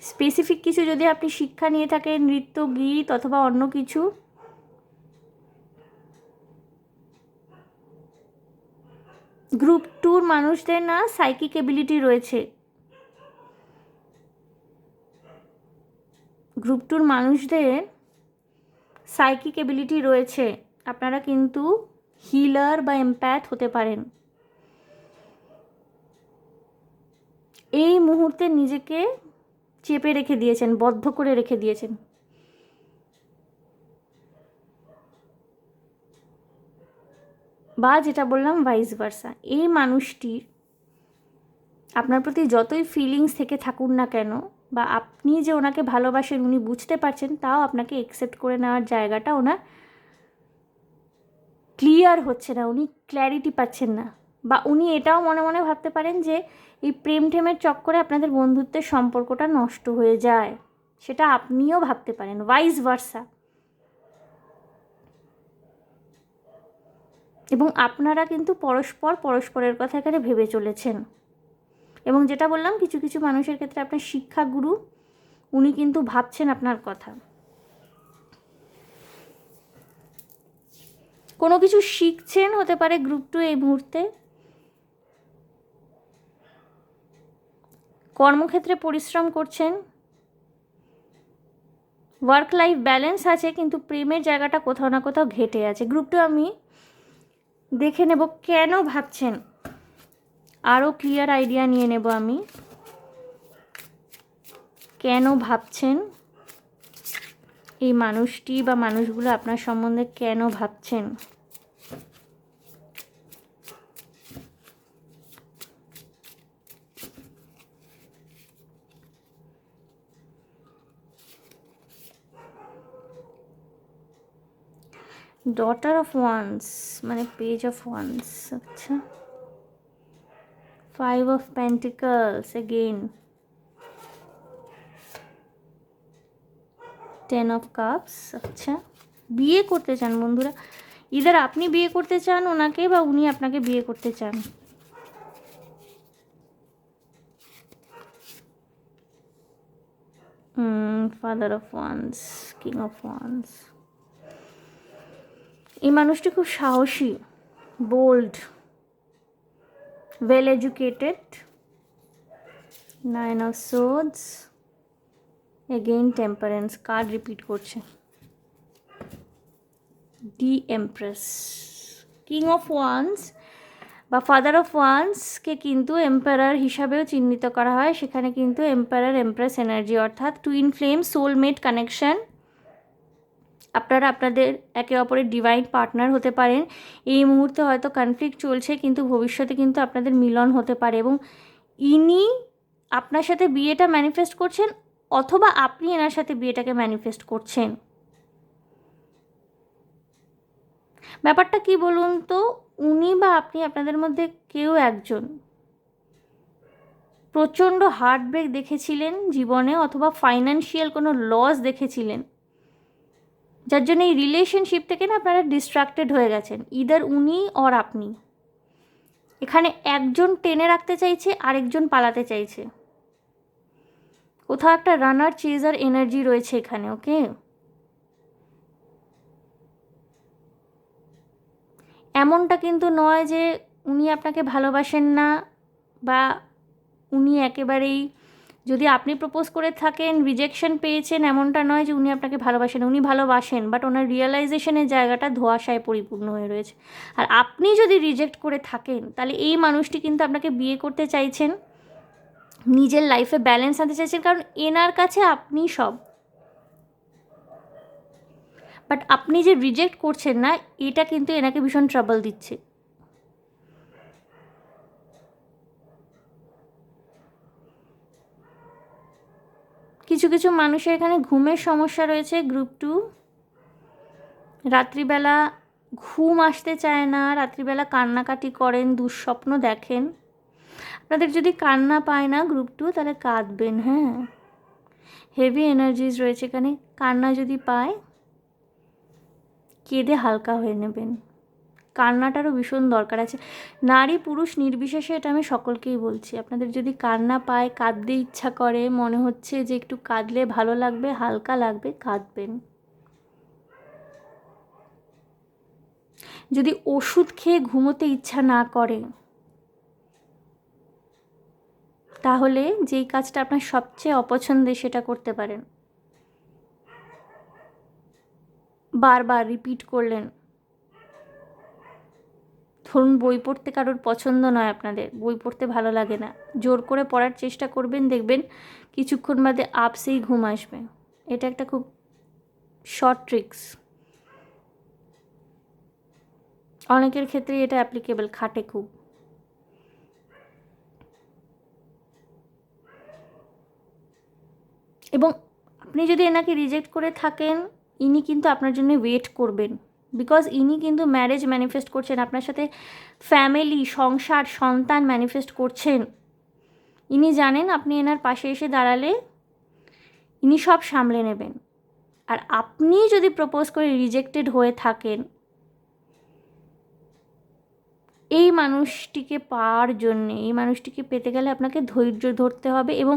স্পেসিফিক কিছু যদি আপনি শিক্ষা নিয়ে থাকেন, নৃত্য, গীত অথবা অন্য কিছু। গ্রুপ 2 মানুষদের না সাইকিক এবিলিটি রয়েছে, গ্রুপ 2 মানুষদের সাইকিক এবিলিটি রয়েছে, আপনারা কিন্তু হিলার বা এমপ্যাথ হতে পারেন। এই মুহূর্তে নিজেকে চেপে রেখে দিয়েছেন, বদ্ধ করে রেখে দিয়েছেন। বা যেটা বললাম ভাইস ভার্সা, এই মানুষটির আপনার প্রতি যতই ফিলিংস থেকে থাকুন না কেন, বা আপনি যে ওনাকে ভালোবাসেন উনি বুঝতে পারছেন, তাও আপনাকে অ্যাকসেপ্ট করে নেওয়ার জায়গাটা ওনার ক্লিয়ার হচ্ছে না, উনি ক্ল্যারিটি পাচ্ছেন না, বা উনি এটাও মনে মনে ভাবতে পারেন যে এই প্রেম টেমের চক্করে আপনাদের বন্ধুত্বের সম্পর্কটা নষ্ট হয়ে যায়, সেটা আপনিও ভাবতে পারেন, ভাইস ভার্সা। এবং আপনারা কিন্তু পরস্পরের কথা এখানে ভেবে চলেছেন। এবং যেটা বললাম, কিছু কিছু মানুষের ক্ষেত্রে আপনার শিক্ষাগুরু, উনি কিন্তু ভাবছেন আপনার কথা। কোনো কিছু শিখছেন, হতে পারে গ্রুপ 2 এই মুহূর্তে। কর্মক্ষেত্রে পরিশ্রম করছেন, ওয়ার্ক লাইফ ব্যালেন্স আছে, কিন্তু প্রেমের জায়গাটা কোথাও না কোথাও ঘেটে আছে। গ্রুপ 2 আমি দেখে নেব কেন ভাবছেন, আরও ক্লিয়ার আইডিয়া নিয়ে নেব আমি, কেন ভাবছেন এই মানুষটি বা মানুষগুলো আপনার সম্বন্ধে কেন ভাবছেন। ডটার অফ ওয়ান্স মানে পেজ অফ ওয়ান্স, আচ্ছা। 5 of pentacles again, 10 of cups, আচ্ছা। বিয়ে করতে চান বন্ধুরা, ইদার আপনি বিয়ে করতে চান ওনাকে বা উনি আপনাকে বিয়ে করতে চান। Father of wands, king of wands. এই মানুষটি খুব সাহসী, bold, well educated. 9 of swords, again temperance, card repeat করছে। The empress, king of wands বা ফাদার অফ ওয়ান্সকে কিন্তু এম্পায়ার হিসাবেও চিহ্নিত করা হয়। সেখানে কিন্তু এম্পায়ার এমপ্রেস এনার্জি, অর্থাৎ টুইন ফ্লেম, সোলমেট কানেকশন। আপনারা আপনাদের একে অপরের ডিভাইন পার্টনার হতে পারেন। এই মুহূর্তে হয়তো কনফ্লিক্ট চলছে, কিন্তু ভবিষ্যতে কিন্তু আপনাদের মিলন হতে পারে। এবং ইনি আপনার সাথে বিয়েটা ম্যানিফেস্ট করছেন, অথবা আপনি এনার সাথে বিয়েটাকে ম্যানিফেস্ট করছেন। ব্যাপারটা কি বলুন তো, উনি বা আপনি, আপনাদের মধ্যে কেউ একজন প্রচণ্ড হার্টব্রেক দেখেছিলেন জীবনে, অথবা ফাইন্যান্সিয়াল কোনো লস দেখেছিলেন, যার জন্য এই রিলেশনশিপ থেকে না আপনারা ডিস্ট্রাক্টেড হয়ে গেছেন। ইদার উনি অর আপনি। এখানে একজন টেনে রাখতে চাইছে, আরেকজন পালাতে চাইছে। কোথাও একটা রানার চেজার এনার্জি রয়েছে এখানে, ওকে। এমনটা কিন্তু নয় যে উনি আপনাকে ভালোবাসেন না, বা উনি একেবারেই, যদি আপনি প্রপোজ করে থাকেন রিজেকশন পেয়েছেন, এমনটা নয় যে উনি আপনাকে ভালোবাসেন। উনি ভালোবাসেন, বাট ওনার রিয়েলাইজেশনের জায়গাটা ধোঁয়াশায় পরিপূর্ণ হয়ে রয়েছে। আর আপনি যদি রিজেক্ট করে থাকেন, তাহলে এই মানুষটি কিন্তু আপনাকে বিয়ে করতে চাইছেন, নিজের লাইফে ব্যালেন্স আনতে চাইছেন, কারণ এনার কাছে আপনি সব। বাট আপনি যে রিজেক্ট করছেন না, এটা কিন্তু এনাকে ভীষণ ট্রাবল দিচ্ছে। কিছু কিছু মানুষের এখানে ঘুমের সমস্যা রয়েছে। গ্রুপ 2 রাত্রিবেলা ঘুম আসতে চায় না, রাত্রিবেলা কান্নাকাটি করেন, দুঃস্বপ্ন দেখেন। আপনাদের যদি কান্না পায় না গ্রুপ 2, তাহলে কাঁদবেন। হ্যাঁ, হেভি এনার্জিজ রয়েছে এখানে। কান্না যদি পায়, কেঁদে হালকা হয়ে নেবেন। কান্নাটারও ভীষণ দরকার আছে, নারী পুরুষ নির্বিশেষে, এটা আমি সকলকেই বলছি। আপনাদের যদি কান্না পায়, কাঁদতে ইচ্ছা করে, মনে হচ্ছে যে একটু কাঁদলে ভালো লাগবে, হালকা লাগবে, কাঁদবেন। যদি ওষুধ খেয়ে ঘুমোতে ইচ্ছা না করে, তাহলে যেই কাজটা আপনার সবচেয়ে অপছন্দের সেটা করতে পারেন। বারবার রিপিট করলেন। ধরুন বই পড়তে কারোর পছন্দ নয়, আপনাদের বই পড়তে ভালো লাগে না, জোর করে পড়ার চেষ্টা করবেন, দেখবেন কিছুক্ষণ বাদে আপসেই ঘুম আসবে। এটা একটা খুব শর্ট ট্রিক্স, অনেকের ক্ষেত্রে এটা অ্যাপ্লিকেবল, খাটে খুব। এবং আপনি যদি এনাকে রিজেক্ট করে থাকেন, ইনি কিন্তু আপনার জন্য ওয়েট করবেন, বিকজ ইনি কিন্তু ম্যারেজ ম্যানিফেস্ট করছেন আপনার সাথে, ফ্যামিলি, সংসার, সন্তান ম্যানিফেস্ট করছেন। ইনি জানেন আপনি এনার পাশে এসে দাঁড়ালে ইনি সব সামলে নেবেন। আর আপনি যদি প্রপোজ করে রিজেক্টেড হয়ে থাকেন, এই মানুষটিকে পাওয়ার জন্যে, এই মানুষটিকে পেতে গেলে আপনাকে ধৈর্য ধরতে হবে এবং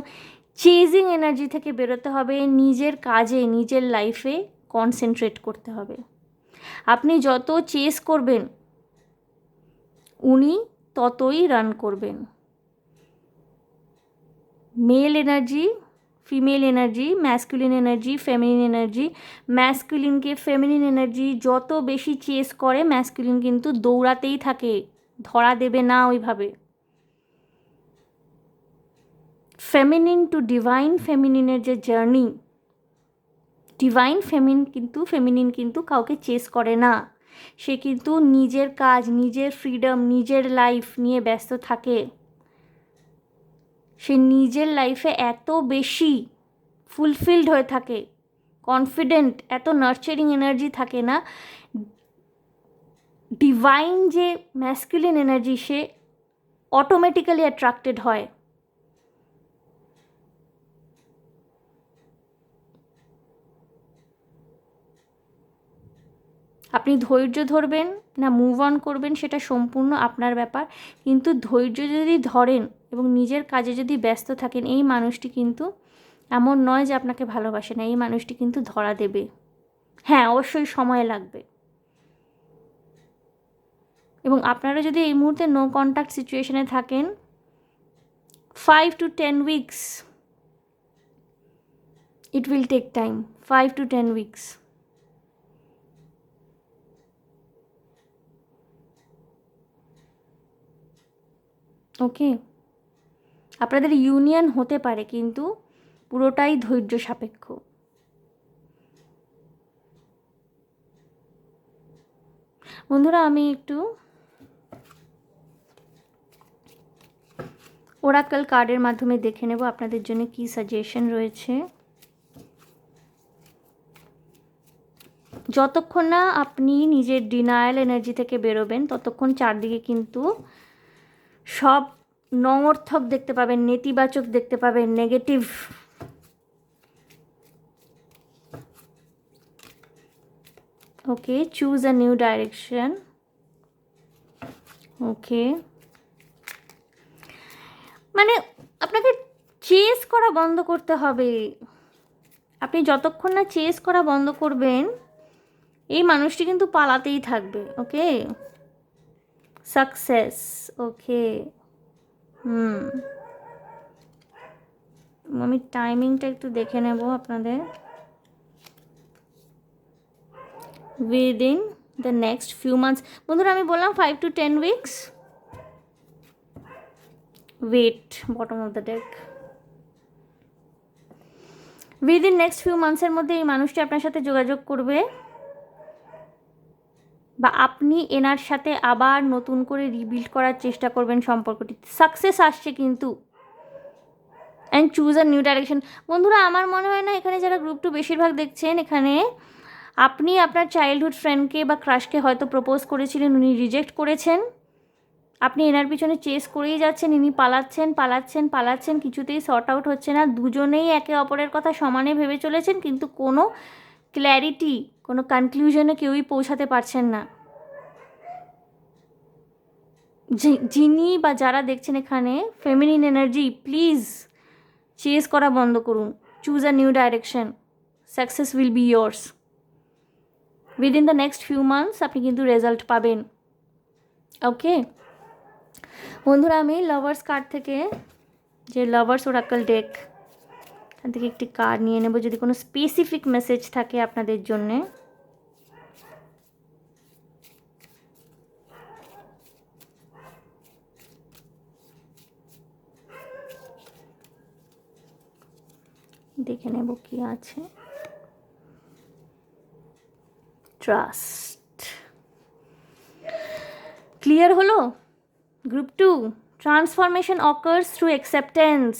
চেজিং এনার্জি থেকে বেরোতে হবে, নিজের কাজে, নিজের লাইফে কনসেন্ট্রেট করতে হবে। আপনি যত চেস করবেন উনি ততই রান করবেন। Male energy, female energy, masculine energy, feminine energy, ম্যাসকুলিনকে ফেমিনিন এনার্জি যত বেশি চেস করে ম্যাসকুলিন কিন্তু দৌড়াতেই থাকে, ধরা দেবে না ওইভাবে। ফেমিনিন টু ডিভাইন ফেমিনিনের যে জার্নি, ডিভাইন ফেমিনিন কিন্তু কাউকে চেস করে না, সে কিন্তু নিজের কাজ, নিজের ফ্রিডম, নিজের লাইফ নিয়ে ব্যস্ত থাকে। সে নিজের লাইফে এত বেশি ফুলফিলড হয়ে থাকে, কনফিডেন্ট, এত নার্চারিং এনার্জি থাকে না। ডিভাইন যে ম্যাসকুলিন এনার্জি, সে অটোমেটিক্যালি অ্যাট্রাক্টেড হয়। আপনি ধৈর্য ধরবেন না মুভ অন করবেন সেটা সম্পূর্ণ আপনার ব্যাপার, কিন্তু ধৈর্য যদি ধরেন এবং নিজের কাজে যদি ব্যস্ত থাকেন, এই মানুষটি কিন্তু এমন নয় যে আপনাকে ভালোবাসে না, এই মানুষটি কিন্তু ধরা দেবে। হ্যাঁ, অবশ্যই সময় লাগবে। এবং আপনারা যদি এই মুহূর্তে নো কন্ট্যাক্ট সিচুয়েশনে থাকেন, 5 to 10 weeks, it will take time, 5 to 10 weeks. ওকে, আপনাদের ইউনিয়ন হতে পারে কিন্তু পুরোটাই ধৈর্য সাপেক্ষ। বন্ধুরা, আমি একটু ওরাকল কার্ডের মাধ্যমে দেখে নেব আপনাদের জন্য কি সাজেশন রয়েছে। যতক্ষণ না আপনি নিজের ডিনায়াল এনার্জি থেকে বেরোবেন ততক্ষণ চারদিকে কিন্তু সব নঙর্থক দেখতে পাবেন, নেতিবাচক দেখতে পাবেন, negative. Okay, choose a new direction. Okay, মানে আপনাকে চেস করা বন্ধ করতে হবে। আপনি যতক্ষণ না চেস করা বন্ধ করবেন এই মানুষটি কিন্তু পালাতেই থাকবে। ওকে, সাকসেস। ওকে, আমি টাইমিংটা একটু দেখে নেব আপনাদের। Within the next few months, বন্ধুরা আমি বললাম 5 to 10 weeks। Wait, bottom of the deck. Within next few মান্থসের মধ্যে এই মানুষটি আপনার সাথে যোগাযোগ করবে, বা আপনি এনার সাথে আবার নতুন করে রিবিল্ড করার চেষ্টা করবেন সম্পর্কটি। সাকসেস আসছে কিন্তু। And choose a new direction. বন্ধুরা, আমার মনে হয় না এখানে যারা গ্রুপ 2 বেশিরভাগ দেখছেন, এখানে আপনি আপনার চাইল্ডহুড ফ্রেন্ডকে বা ক্রাশকে হয়তো প্রপোজ করেছিলেন, উনি রিজেক্ট করেছেন, আপনি এনার পিছনে চেস করেই যাচ্ছেন, ইনি পালাচ্ছেন, কিছুতেই সর্ট আউট হচ্ছে না। দুজনেই একে অপরের কথা সমানে ভেবে চলেছেন কিন্তু কোনো ক্ল্যারিটি, কোনো কনক্লুশনে কেউই পৌঁছাতে পারছেন না। যিনি বা যারা দেখছেন এখানে ফেমিনিন এনার্জি, প্লিজ চেস করা বন্ধ করুন, choose a new direction, success will be yours. Within the next few months আপনি কিন্তু রেজাল্ট পাবেন। ওকে বন্ধুরা, আমি লাভার্স কার্ড থেকে, যে লাভার্স ওরাকল ডেক, এখান থেকে একটি কার্ড নিয়ে নেব যদি কোনো স্পেসিফিক মেসেজ থাকে আপনাদের জন্যে। দেখে নেব কি আছে। ট্রাস্ট ক্লিয়ার হলো। Group 2, transformation occurs through acceptance.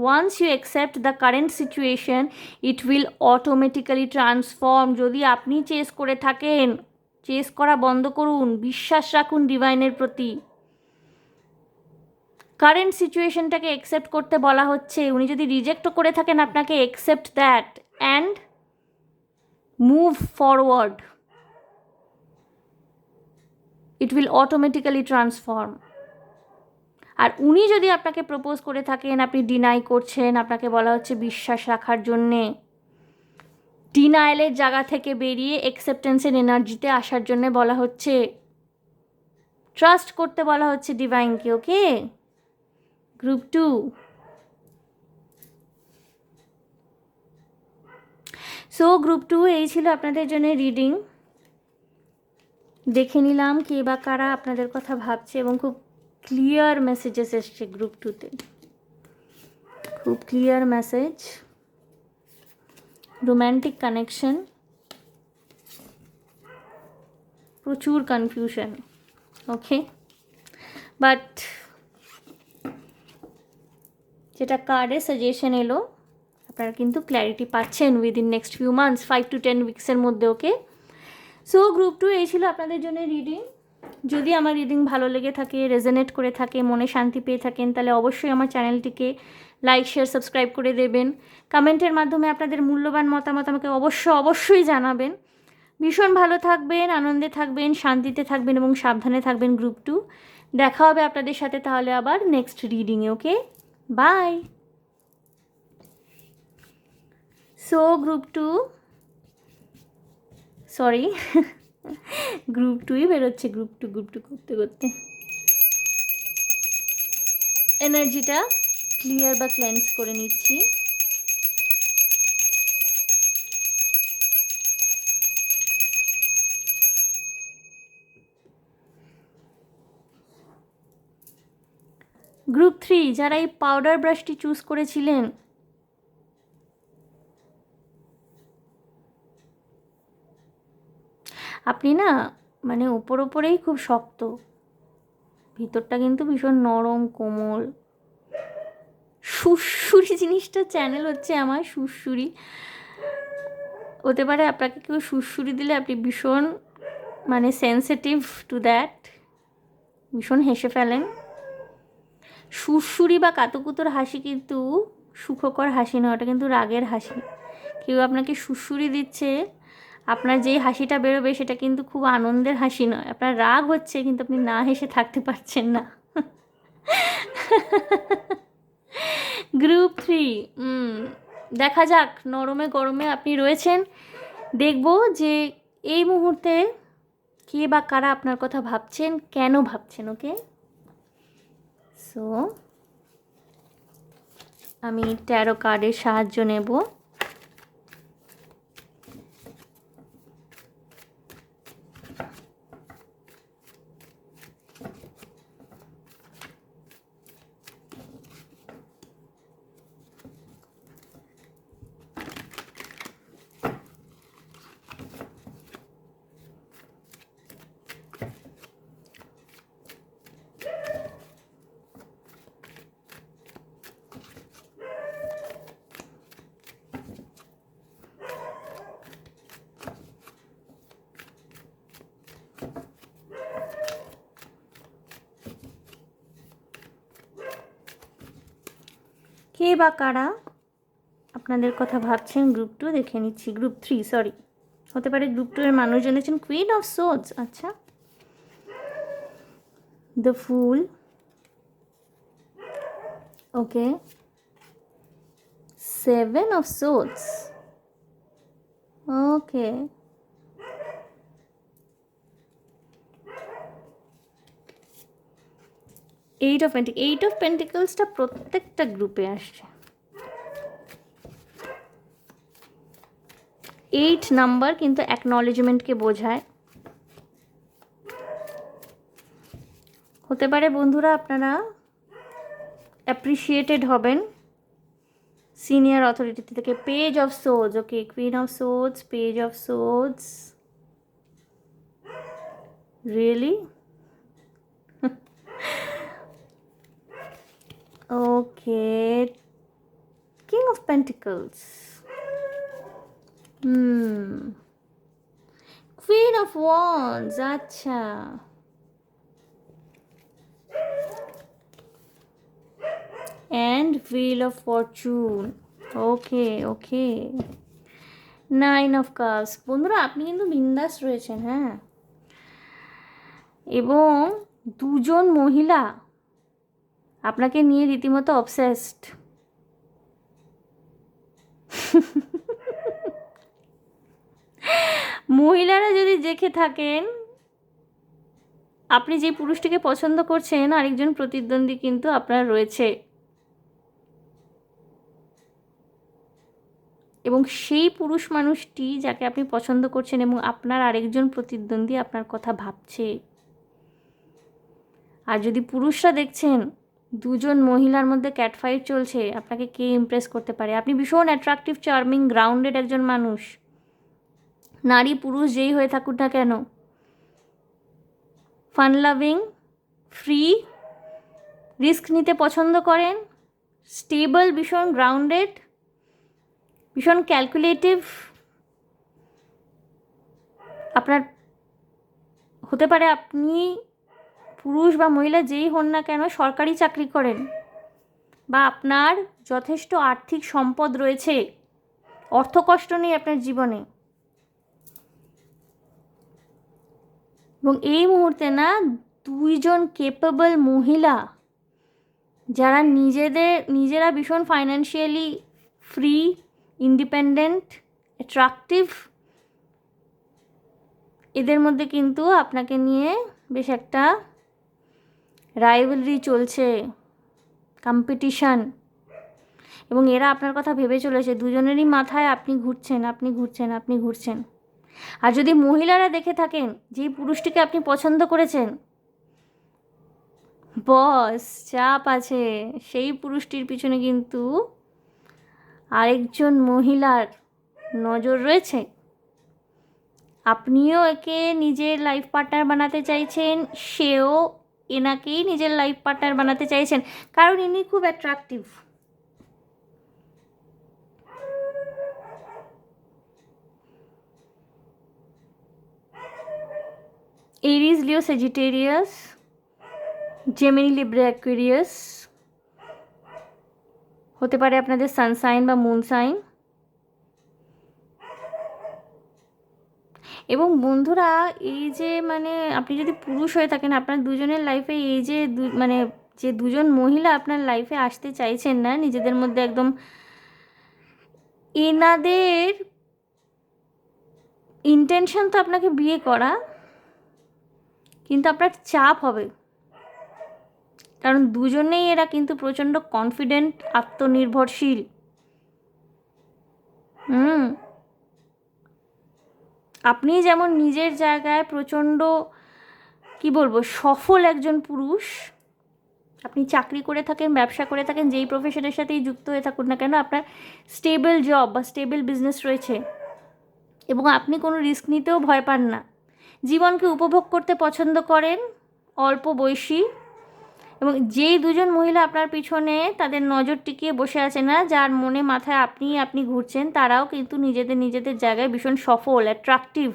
Once you accept the current situation it will automatically transform. যদি আপনি চেস করে থাকেন, চেস করা বন্ধ করুন, বিশ্বাস রাখুন ডিভাইনের প্রতি। কারেন্ট সিচুয়েশনটাকে অ্যাকসেপ্ট করতে বলা হচ্ছে। উনি যদি রিজেক্টও করে থাকেন আপনাকে, accept that and move forward, it will automatically transform. আর উনি যদি আপনাকে প্রপোজ করে থাকেন, আপনি ডিনাই করছেন, আপনাকে বলা হচ্ছে বিশ্বাস রাখার জন্যে, ডিনায়ালের জায়গা থেকে বেরিয়ে অ্যাকসেপ্টেন্সের এনার্জিতে আসার জন্য বলা হচ্ছে, ট্রাস্ট করতে বলা হচ্ছে ডিভাইনকে। ওকে গ্রুপ 2, সো গ্রুপ 2 এই ছিল আপনাদের জন্য রিডিং। দেখে নিলাম কে বা কারা আপনাদের কথা ভাবছে, এবং খুব ক্লিয়ার মেসেজেস এসছে গ্রুপ 2তে, খুব ক্লিয়ার মেসেজ, রোম্যান্টিক কানেকশন, প্রচুর কনফিউশন। ওকে, বাট যেটা কার্ডে সাজেশন এলো, আপনারা কিন্তু ক্ল্যারিটি পাচ্ছেন within next few months, 5 to 10 উইক্সের মধ্যে। ওকে, সো গ্রুপ 2 এই ছিল আপনাদের জন্য রিডিং। যদি আমার রিডিং ভালো লেগে থাকে, রেজোনেট করে থাকে, মনে শান্তি পেয়ে থাকেন, তাহলে অবশ্যই আমার চ্যানেলটিকে লাইক, শেয়ার, সাবস্ক্রাইব করে দেবেন। কমেন্টের মাধ্যমে আপনাদের মূল্যবান মতামত আমাকে অবশ্যই জানাবেন। ভীষণ ভালো থাকবেন, আনন্দে থাকবেন, শান্তিতে থাকবেন এবং সাবধানে থাকবেন গ্রুপ 2। দেখা হবে আপনাদের সাথে তাহলে আবার নেক্সট রিডিংয়ে। Okay, bye. So group 2, sorry group 2ই বেরোচ্ছে, গ্রুপ টু করতে করতে এনার্জিটা ক্লিয়ার বা ক্লেন্স করে নিচ্ছি। গ্রুপ 3 যারা এই পাউডার ব্রাশটি চুজ করেছিলেন, আপনি না মানে ওপরেই খুব শক্ত, ভিতরটা কিন্তু ভীষণ নরম কোমল। সুরসুরি জিনিসটা চ্যানেল হচ্ছে আমার, সুরসুরি হতে পারে। আপনাকে কেউ সুরসুরি দিলে আপনি ভীষণ মানে সেন্সিটিভ টু দ্যাট, ভীষণ হেসে ফেলেন। সুরসুরি বা কাতুকুতুর হাসি কিন্তু সুখকর হাসি নয়, ওটা কিন্তু রাগের হাসি। কেউ আপনাকে সুরসুরি দিচ্ছে, আপনার যেই হাসিটা বেরোবে সেটা কিন্তু খুব আনন্দের হাসি নয়। আপনার রাগ হচ্ছে কিন্তু আপনি না হেসে থাকতে পারছেন না। গ্রুপ 3, দেখা যাক, নরমে গরমে আপনি রয়েছেন। দেখব যে এই মুহূর্তে কে বা কারা আপনার কথা ভাবছেন, কেন ভাবছেন। ওকে, সো আমি ট্যারো কার্ডের সাহায্য নেব। কে বা কারা আপনাদের কথা ভাবছেন গ্রুপ 2 দেখে নিচ্ছি। গ্রুপ 3, সরি, হতে পারে গ্রুপ 2 এর মানুষজন আছেন। কুইন অফ সোর্ডস, আচ্ছা, the fool, okay, 7 of swords, okay, eight of পেন্টিকলসটা প্রত্যেকটা গ্রুপে আসছে। 8 নাম্বার কিন্তু অ্যাকনলেজমেন্টকে বোঝায়। হতে পারে বন্ধুরা আপনারা অ্যাপ্রিসিয়েটেড হবেন সিনিয়র অথরিটি থেকে। Page of swords, okay, queen of swords, page of swords, really, okay, king of pentacles, queen of wands, আচ্ছা, and wheel of fortune. Okay okay, 9 of cups. বন্ধুরা আপনি কিন্তু বিন্দাস রয়েছেন, হ্যাঁ। এবং দুজন মহিলা আপনাকে নিয়ে রীতিমতো অবসেসড। মহিলারা যদি দেখে থাকেন আপনি যে পুরুষটিকে পছন্দ করছেন, আরেকজন প্রতিদ্বন্দ্বী কিন্তু আপনার রয়েছে, এবং সেই পুরুষ মানুষটি যাকে আপনি পছন্দ করছেন এবং আপনার আরেকজন প্রতিদ্বন্দ্বী আপনার কথা ভাবছে। আর যদি পুরুষরা দেখছেন দুজন মহিলার মধ্যে ক্যাটফাইট চলছে, আপনাকে কে ইমপ্রেস করতে পারে? আপনি ভীষণ অ্যাট্রাকটিভ, চার্মিং, গ্রাউন্ডেড একজন মানুষ, নারী পুরুষ যেই হয়ে থাকুক না কেন, ফান লাভিং, ফ্রি, রিস্ক নিতে পছন্দ করেন, স্টেবল, ভীষণ গ্রাউন্ডেড, ভীষণ ক্যালকুলেটিভ। আপনার হতে পারে আপনি পুরুষ বা মহিলা যেই হন না কেন সরকারি চাকরি করেন, বা আপনার যথেষ্ট আর্থিক সম্পদ রয়েছে, অর্থকষ্ট নেই আপনার জীবনে, এবং এই মুহূর্তে না দুইজন কেপেবল মহিলা যারা নিজেরা ভীষণ ফাইন্যান্সিয়ালি ফ্রি, ইন্ডিপেন্ডেন্ট, অ্যাট্রাকটিভ, এদের মধ্যে কিন্তু আপনাকে নিয়ে বেশ একটা রাইভালরি চলছে, কম্পিটিশান, এবং এরা আপনার কথা ভেবে চলেছে। দুজনেরই মাথায় আপনি ঘুরছেন, আপনি ঘুরছেন, আপনি ঘুরছেন। আর যদি মহিলারা দেখে থাকেন যেই পুরুষটিকে আপনি পছন্দ করেছেন, বস চাপ আছে, সেই পুরুষটির পিছনে কিন্তু আরেকজন মহিলার নজর রয়েছে। আপনিও একে নিজের লাইফ পার্টনার বানাতে চাইছেন, সেও এনাকেই নিজের লাইফ পার্টনার বানাতে চাইছেন, কারণ ইনি খুব অ্যাট্রাকটিভ। এরিজ, লিও, সেজিটেরিয়াস, জেমিনি, লিব্রা, অ্যাকুয়ারিয়াস হতে পারে আপনাদের সানসাইন বা মুন সাইন। এবং বন্ধুরা এই যে মানে আপনি যদি পুরুষ হয়ে থাকেন, আপনার দুজনের লাইফে এই যে যে দুজন মহিলা আপনার লাইফে আসতে চাইছেন না, নিজেদের মধ্যে একদম, এনাদের ইন্টেনশন তো আপনাকে বিয়ে করা, কিন্তু আপনার চাপ হবে, কারণ দুজনেই এরা কিন্তু প্রচণ্ড কনফিডেন্ট, আত্মনির্ভরশীল। আপনি যেমন নিজের জায়গায় প্রচণ্ড কি বলবো সফল একজন পুরুষ, আপনি চাকরি করে থাকেন, ব্যবসা করে থাকেন, যেই প্রফেশনের সাথেই যুক্ত হয়ে থাকুন না কেন, আপনার স্টেবল জব বা স্টেবল বিজনেস রয়েছে, এবং আপনি কোনো রিস্ক নিতেও ভয় পান না, জীবনকে উপভোগ করতে পছন্দ করেন, অল্প বয়সী। এবং যেই দুজন মহিলা আপনার পিছনে তাদের নজর টিকিয়ে বসে আছে না, যার মনে মাথায় আপনি ঘুরছেন, তারাও কিন্তু নিজেদের জায়গায় ভীষণ সফল, attractive,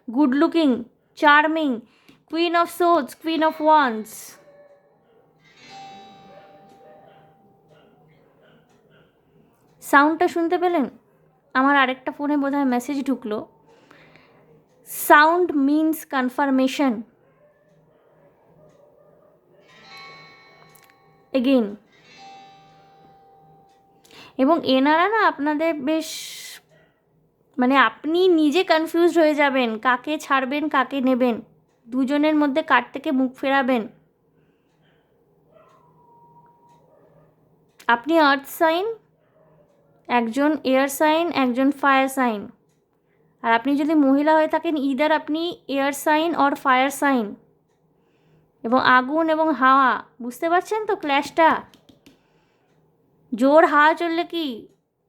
good looking, charming, queen of swords, queen of once. সাউন্ডটা শুনতে পেলেন? আমার আরেকটা ফোনে বোধহয় মেসেজ ঢুকলো। Sound means confirmation. এগেইন, এবং এনারা না আপনাদের বেশ আপনি নিজে কনফিউজড হয়ে যাবেন, কাকে ছাড়বেন কাকে নেবেন, দুজনের মধ্যে কার থেকে মুখ ফেরাবেন। আপনি আর্থ সাইন, একজন এয়ার সাইন, একজন ফায়ার সাইন। আর আপনি যদি মহিলা হয়ে থাকেন, ইদার আপনি air sign or fire sign. এবং আগুন এবং হাওয়া, বুঝতে পারছেন তো ক্ল্যাশটা? জোর হাওয়া চললে কি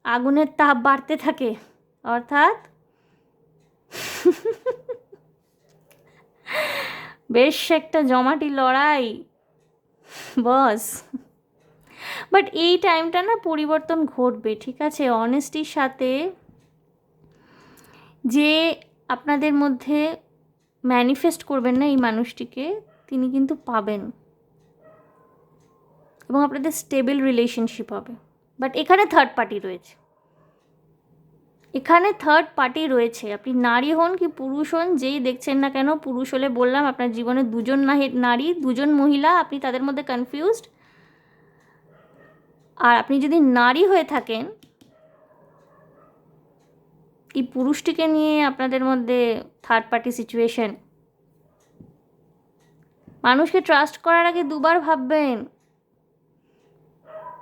আগুনের তাপ বাড়তে থাকে, অর্থাৎ বেশ একটা জমাটি লড়াই বস। বাট এই টাইমটা না পরিবর্তন ঘটবে, ঠিক আছে? অনেস্টির সাথে যে আপনাদের মধ্যে ম্যানিফেস্ট করবেন না এই মানুষটিকে, তিনি কিন্তু পাবেন। এবং আপনাদের স্টেবল রিলেশনশিপ হবে। বাট এখানে থার্ড পার্টি রয়েছে, এখানে থার্ড পার্টি রয়েছে। আপনি নারী হন কি পুরুষ হন, যেই দেখছেন না কেন, পুরুষ হলে বললাম আপনার জীবনে দুজন নারী, দুজন মহিলা, আপনি তাদের মধ্যে কনফিউজড। আর আপনি যদি নারী হয়ে থাকেন, এই পুরুষটিকে নিয়ে আপনাদের মধ্যে থার্ড পার্টি সিচুয়েশন। মানুষকে ট্রাস্ট করার আগে দুবার ভাববেন।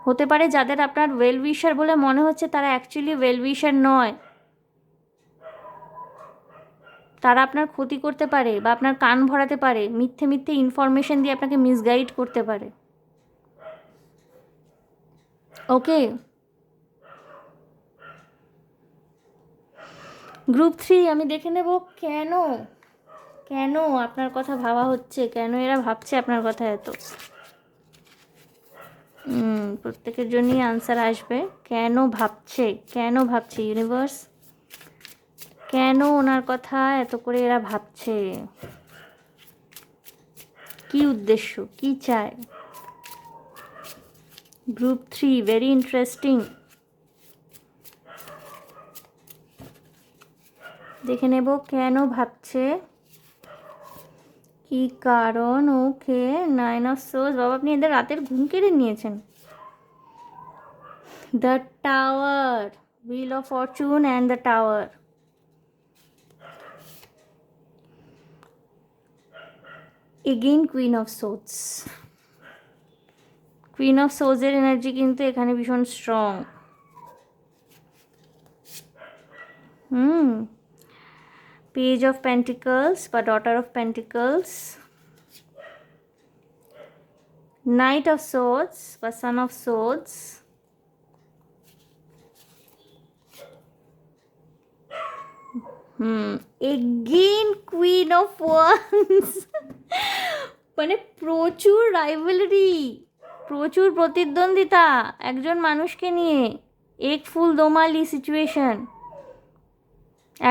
হতে পারে যাদের আপনার ওয়েল উইশার বলে মনে হচ্ছে তারা অ্যাকচুয়ালি ওয়েল উইশার নয়, তারা আপনার ক্ষতি করতে পারে বা আপনার কান ভরাতে পারে, মিথ্যে মিথ্যে ইনফরমেশন দিয়ে আপনাকে মিসগাইড করতে পারে। ওকে, গ্রুপ 3 আমি দেখে নেব কেন কেন আপনার কথা ভাবা হচ্ছে, কেন এরা ভাবছে আপনার কথা এত। প্রত্যেকের জন্যই আনসার আসবে। কেন ভাবছে ইউনিভার্স, কেন ওনার কথা এত করে এরা ভাবছে, কি উদ্দেশ্য, কি চায়। Group 3 very interesting. দেখে নেব কেন ভাবছে, কি কারণ। Okay, 9 of swords. বাবা, আপনি এদের রাতের ঘুম কেড়ে নিয়েছেন। The tower, wheel of fortune and the tower. Again queen of swords. Queen of সোর্সের এনার্জি কিন্তু এখানে ভীষণ স্ট্রং। পেজ অফ পেন্টিকলস বা daughter of pentacles, knight of swords বা son of swords, again queen of wands. মানে প্রচুর rivalry, প্রচুর প্রতিদ্বন্দ্বিতা একজন মানুষকে নিয়ে। এক ফুল দোমালি সিচুয়েশন।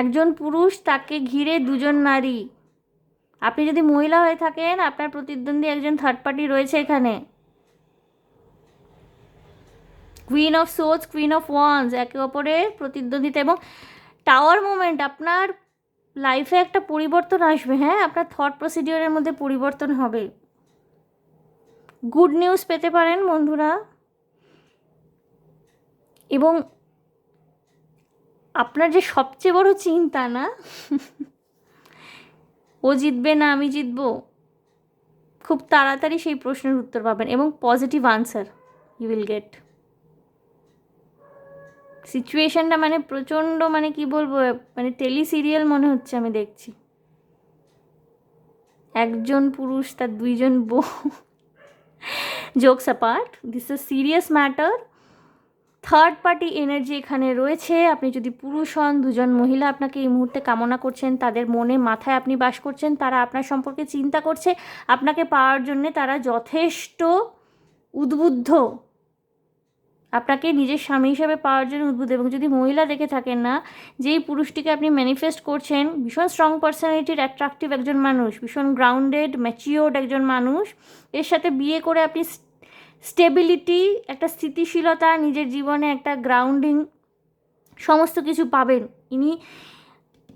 একজন পুরুষ, তাকে ঘিরে দুজন নারী। আপনি যদি মহিলা হয়ে থাকেন, আপনার প্রতিদ্বন্দ্বী একজন থার্ড পার্টি রয়েছে এখানে। Queen of swords, queen of once, একে অপরের প্রতিদ্বন্দ্বিতা। এবং টাওয়ার মোমেন্ট, আপনার লাইফে একটা পরিবর্তন আসবে। হ্যাঁ, আপনার থট প্রসিডিওরের মধ্যে পরিবর্তন হবে। গুড নিউজ পেতে পারেন বন্ধুরা। এবং আপনার যে সবচেয়ে বড় চিন্তা না, ও জিতবে না আমি জিতবো, খুব তাড়াতাড়ি সেই প্রশ্নের উত্তর পাবেন এবং positive answer you will get. সিচুয়েশনটা মানে প্রচণ্ড, মানে কি বলবো, মানে টেলি সিরিয়াল মনে হচ্ছে আমি দেখছি। একজন পুরুষ তার দুইজন বউ। Jokes apart, this is serious matter. Third party energy এখানে রয়েছে। আপনি যদি পুরুষ হন, দুজন মহিলা আপনাকে এই মুহূর্তে কামনা করছেন, তাদের মনে মাথায় আপনি বাস করছেন, তারা আপনার সম্পর্কে চিন্তা করছে, আপনাকে পাওয়ার জন্যে তারা যথেষ্ট উদ্বুদ্ধ, আপনাকে নিজের স্বামী হিসাবে পাওয়ার জন্য উদ্বুদ্ধ। এবং যদি মহিলা দেখে থাকেন না, যেই পুরুষটিকে আপনি ম্যানিফেস্ট করছেন, ভীষণ স্ট্রং পার্সোনালিটির, অ্যাট্রাকটিভ একজন মানুষ, ভীষণ গ্রাউন্ডেড ম্যাচিওর্ড একজন মানুষ, এর সাথে বিয়ে করে আপনি স্টেবিলিটি, একটা স্থিতিশীলতা, নিজের জীবনে একটা গ্রাউন্ডিং, সমস্ত কিছু পাবেন।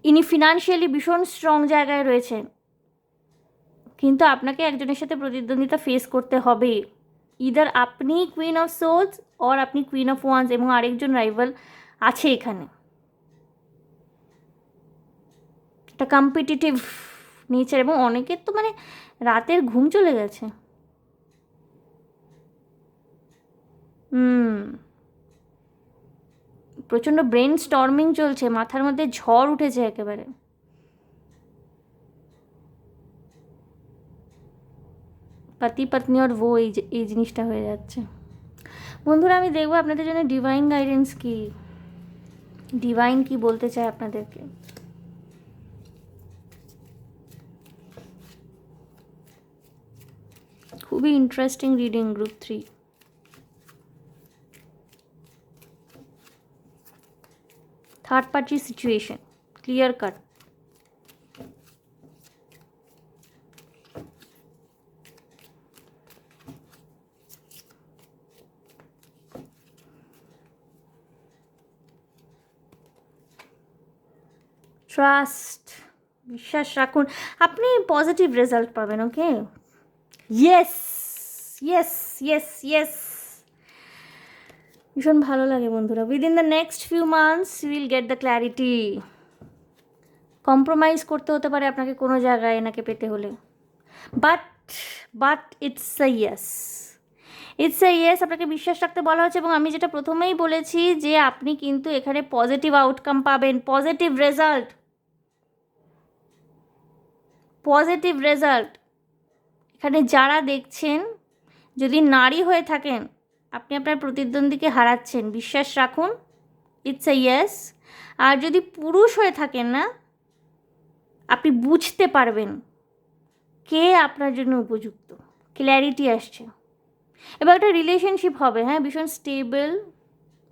ইনি ফিনান্সিয়ালি ভীষণ স্ট্রং জায়গায় রয়েছেন, কিন্তু আপনাকে একজনের সাথে প্রতিদ্বন্দ্বিতা ফেস করতে হবে। ইদার আপনি কুইন অফ সোর্স অর আপনি কুইন অফ ওয়ান্স, এবং আরেকজন রাইভাল আছে এখানে। একটা কম্পিটিটিভ নেচার, এবং অনেকের তো মানে রাতের ঘুম চলে গেছে। প্রচণ্ড ব্রেন স্টর্মিং চলছে, মাথার মধ্যে ঝড় উঠেছে একেবারে। পতি পত্নী আর ও, এই জিনিসটা হয়ে যাচ্ছে বন্ধুরা। আমি দেখবো আপনাদের জন্য ডিভাইন গাইডেন্স কি, ডিভাইন কি বলতে চায় আপনাদেরকে। খুবই interesting reading group 3। Third party situation clear cut. Trust, বিশ্বাস রাখুন, আপনি পজিটিভ রেজাল্ট পাবেন। Okay, yes yes yes yes, ভীষণ ভালো লাগে বন্ধুরা। Within the next few months you will get the clarity. Compromise করতে হতে পারে আপনাকে কোনো জায়গায় এনাকে পেতে হলে, but it's a yes, it's a yes. আপনাকে বিশ্বাস রাখতে বলা হচ্ছে, এবং আমি যেটা প্রথমেই বলেছি যে আপনি কিন্তু এখানে পজিটিভ আউটকাম পাবেন, পজিটিভ রেজাল্ট, পজিটিভ রেজাল্ট। এখানে যারা দেখছেন, যদি নারী হয়ে থাকেন, আপনি আপনার প্রতিদ্বন্দ্বীকে হারাচ্ছেন, বিশ্বাস রাখুন, ইটস এ ইয়েস। আর যদি পুরুষ হয়ে থাকেন না, আপনি বুঝতে পারবেন কে আপনার জন্য উপযুক্ত, ক্ল্যারিটি আসছে। এবার একটা রিলেশনশিপ হবে, হ্যাঁ, ভীষণ স্টেবল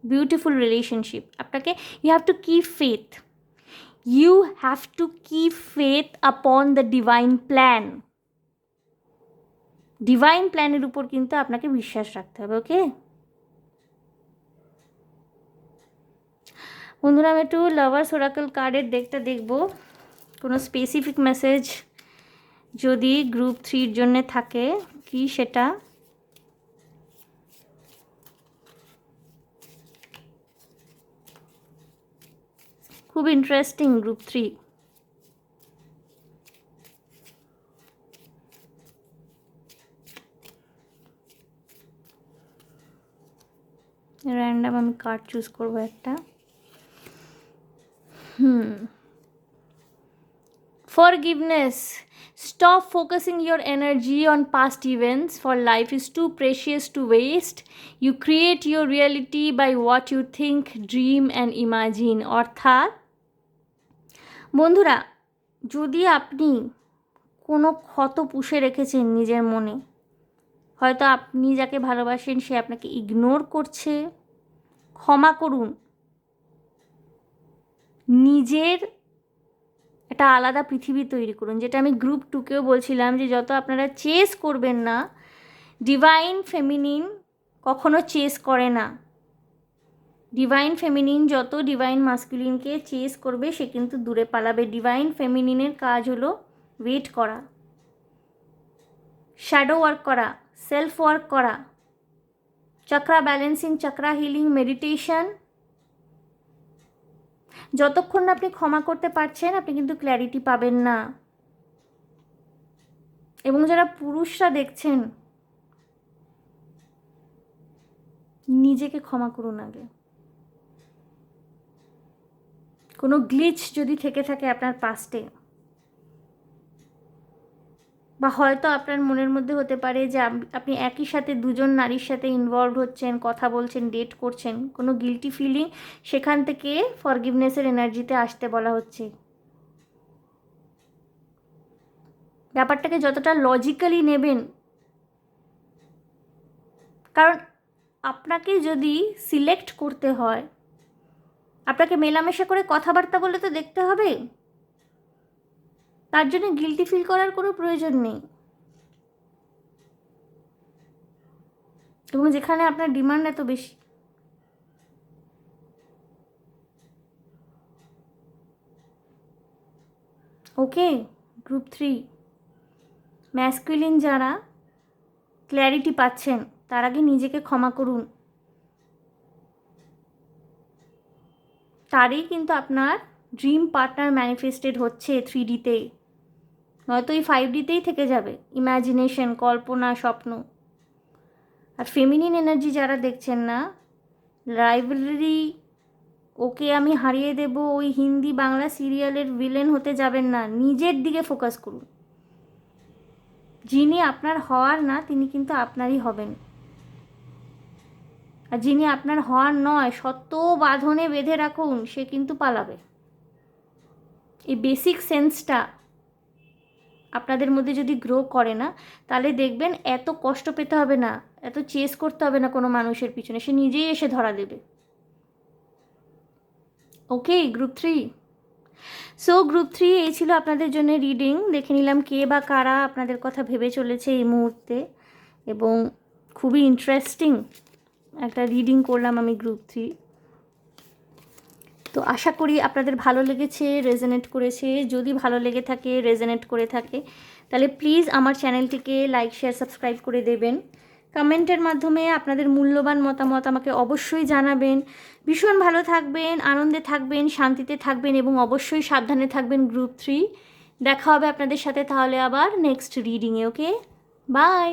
বিউটিফুল রিলেশনশিপ। আপনাকে you have to keep faith, you have to keep faith upon the divine plan. Divine প্ল্যানের উপর কিন্তু আপনাকে বিশ্বাস রাখতে হবে। ওকে বন্ধুরা, আমি একটু লাভার্স ওরাকল কার্ডের ডেকটা দেখব, কোনো স্পেসিফিক মেসেজ যদি গ্রুপ 3-র জন্যে থাকে, কি সেটা। খুব ইন্টারেস্টিং গ্রুপ 3। র্যান্ডাম আমি কার্ড চুজ করবো একটা। Forgiveness. Stop focusing your energy on past events, for life is too precious to waste. You create your reality by what you think, dream and imagine. অর্থাৎ বন্ধুরা, যদি আপনি কোনো ক্ষত পুষে রেখেছেন নিজের মনে, হয়তো আপনি যাকে ভালোবাসেন সে আপনাকে ইগনোর করছে, ক্ষমা করুন। নিজের একটা আলাদা পৃথিবী তৈরি করুন, যেটা আমি গ্রুপ 2-কেও বলছিলাম, যে যত আপনারা চেস করবেন না, ডিভাইন ফেমিনিন কখনো চেস করে না। ডিভাইন ফেমিনিন যত ডিভাইন মাস্কুলিনকে চেস করবে, সে কিন্তু দূরে পালাবে। ডিভাইন ফেমিনিনের কাজ হলো ওয়েট করা, শ্যাডো ওয়ার্ক করা, সেলফ ওয়ার্ক করা, chakra balancing, chakra healing, meditation. যতক্ষণ না আপনি ক্ষমা করতে পারছেন, আপনি কিন্তু ক্ল্যারিটি পাবেন না। এবং যারা পুরুষরা দেখছেন, নিজেকে ক্ষমা করুন আগে। কোনো গ্লিচ যদি থেকে থাকে আপনার পাস্টে, বা হয়তো আপনার মনের মধ্যে হতে পারে যে আপনি একই সাথে দুজন নারীর সাথে ইনভলভ হচ্ছেন, কথা বলছেন, ডেট করছেন, কোনো গিল্টি ফিলিং, সেখান থেকে ফরগিভনেসের এনার্জিতে আসতে বলা হচ্ছে। ব্যাপারটাকে যতটা লজিক্যালি নেবেন, কারণ আপনাকে যদি সিলেক্ট করতে হয়, আপনাকে মেলামেশা করে কথাবার্তা বলে তো দেখতে হবে, তার জন্য গিল্টি ফিল করার কোনো প্রয়োজন নেই। এবং যেখানে আপনার ডিমান্ড এত বেশি, ওকে গ্রুপ 3 ম্যাসকুলিন যারা ক্ল্যারিটি পাচ্ছেন, তার আগে নিজেকে ক্ষমা করুন। তারই কিন্তু আপনার ড্রিম পার্টনার ম্যানিফেস্টেড হচ্ছে 3Dতে, নয়তো এই 5Dতেই থেকে যাবে, ইম্যাজিনেশন, কল্পনা, স্বপ্ন। আর ফেমিনিন এনার্জি যারা দেখছেন না, রাইভালরি, ওকে আমি হারিয়ে দেব, ওই হিন্দি বাংলা সিরিয়ালের ভিলেন হতে যাবেন না, নিজের দিকে ফোকাস করুন। যিনি আপনার হওয়ার না, তিনি কিন্তু আপনারই হবেন। আর যিনি আপনার হওয়ার নয়, শত বাঁধনে বেঁধে রাখুন, সে কিন্তু পালাবে। এই বেসিক সেন্সটা আপনাদের মধ্যে যদি গ্রো করে না, তাহলে দেখবেন এত কষ্ট পেতে হবে না, এত চেস করতে হবে না কোনো মানুষের পিছনে, সে নিজেই এসে ধরা দেবে। ওকে গ্রুপ 3। সো গ্রুপ 3 এই ছিল আপনাদের জন্য রিডিং। দেখে নিলাম কে বা কারা আপনাদের কথা ভেবে চলেছে এই মুহূর্তে, এবং খুবই ইন্টারেস্টিং একটা রিডিং করলাম আমি গ্রুপ 3। তো আশা করি আপনাদের ভালো লেগেছে, রেজোনেট করেছে। যদি ভালো লেগে থাকে, রেজোনেট করে থাকে, তাহলে প্লিজ আমার চ্যানেলটিকে লাইক, শেয়ার, সাবস্ক্রাইব করে দেবেন। কমেন্টের মাধ্যমে আপনাদের মূল্যবান মতামত আমাকে অবশ্যই জানাবেন। ভীষণ ভালো থাকবেন, আনন্দে থাকবেন, শান্তিতে থাকবেন এবং অবশ্যই সাবধানে থাকবেন। গ্রুপ 3 দেখা হবে আপনাদের সাথে তাহলে আবার নেক্সট রিডিংয়ে। Okay, by.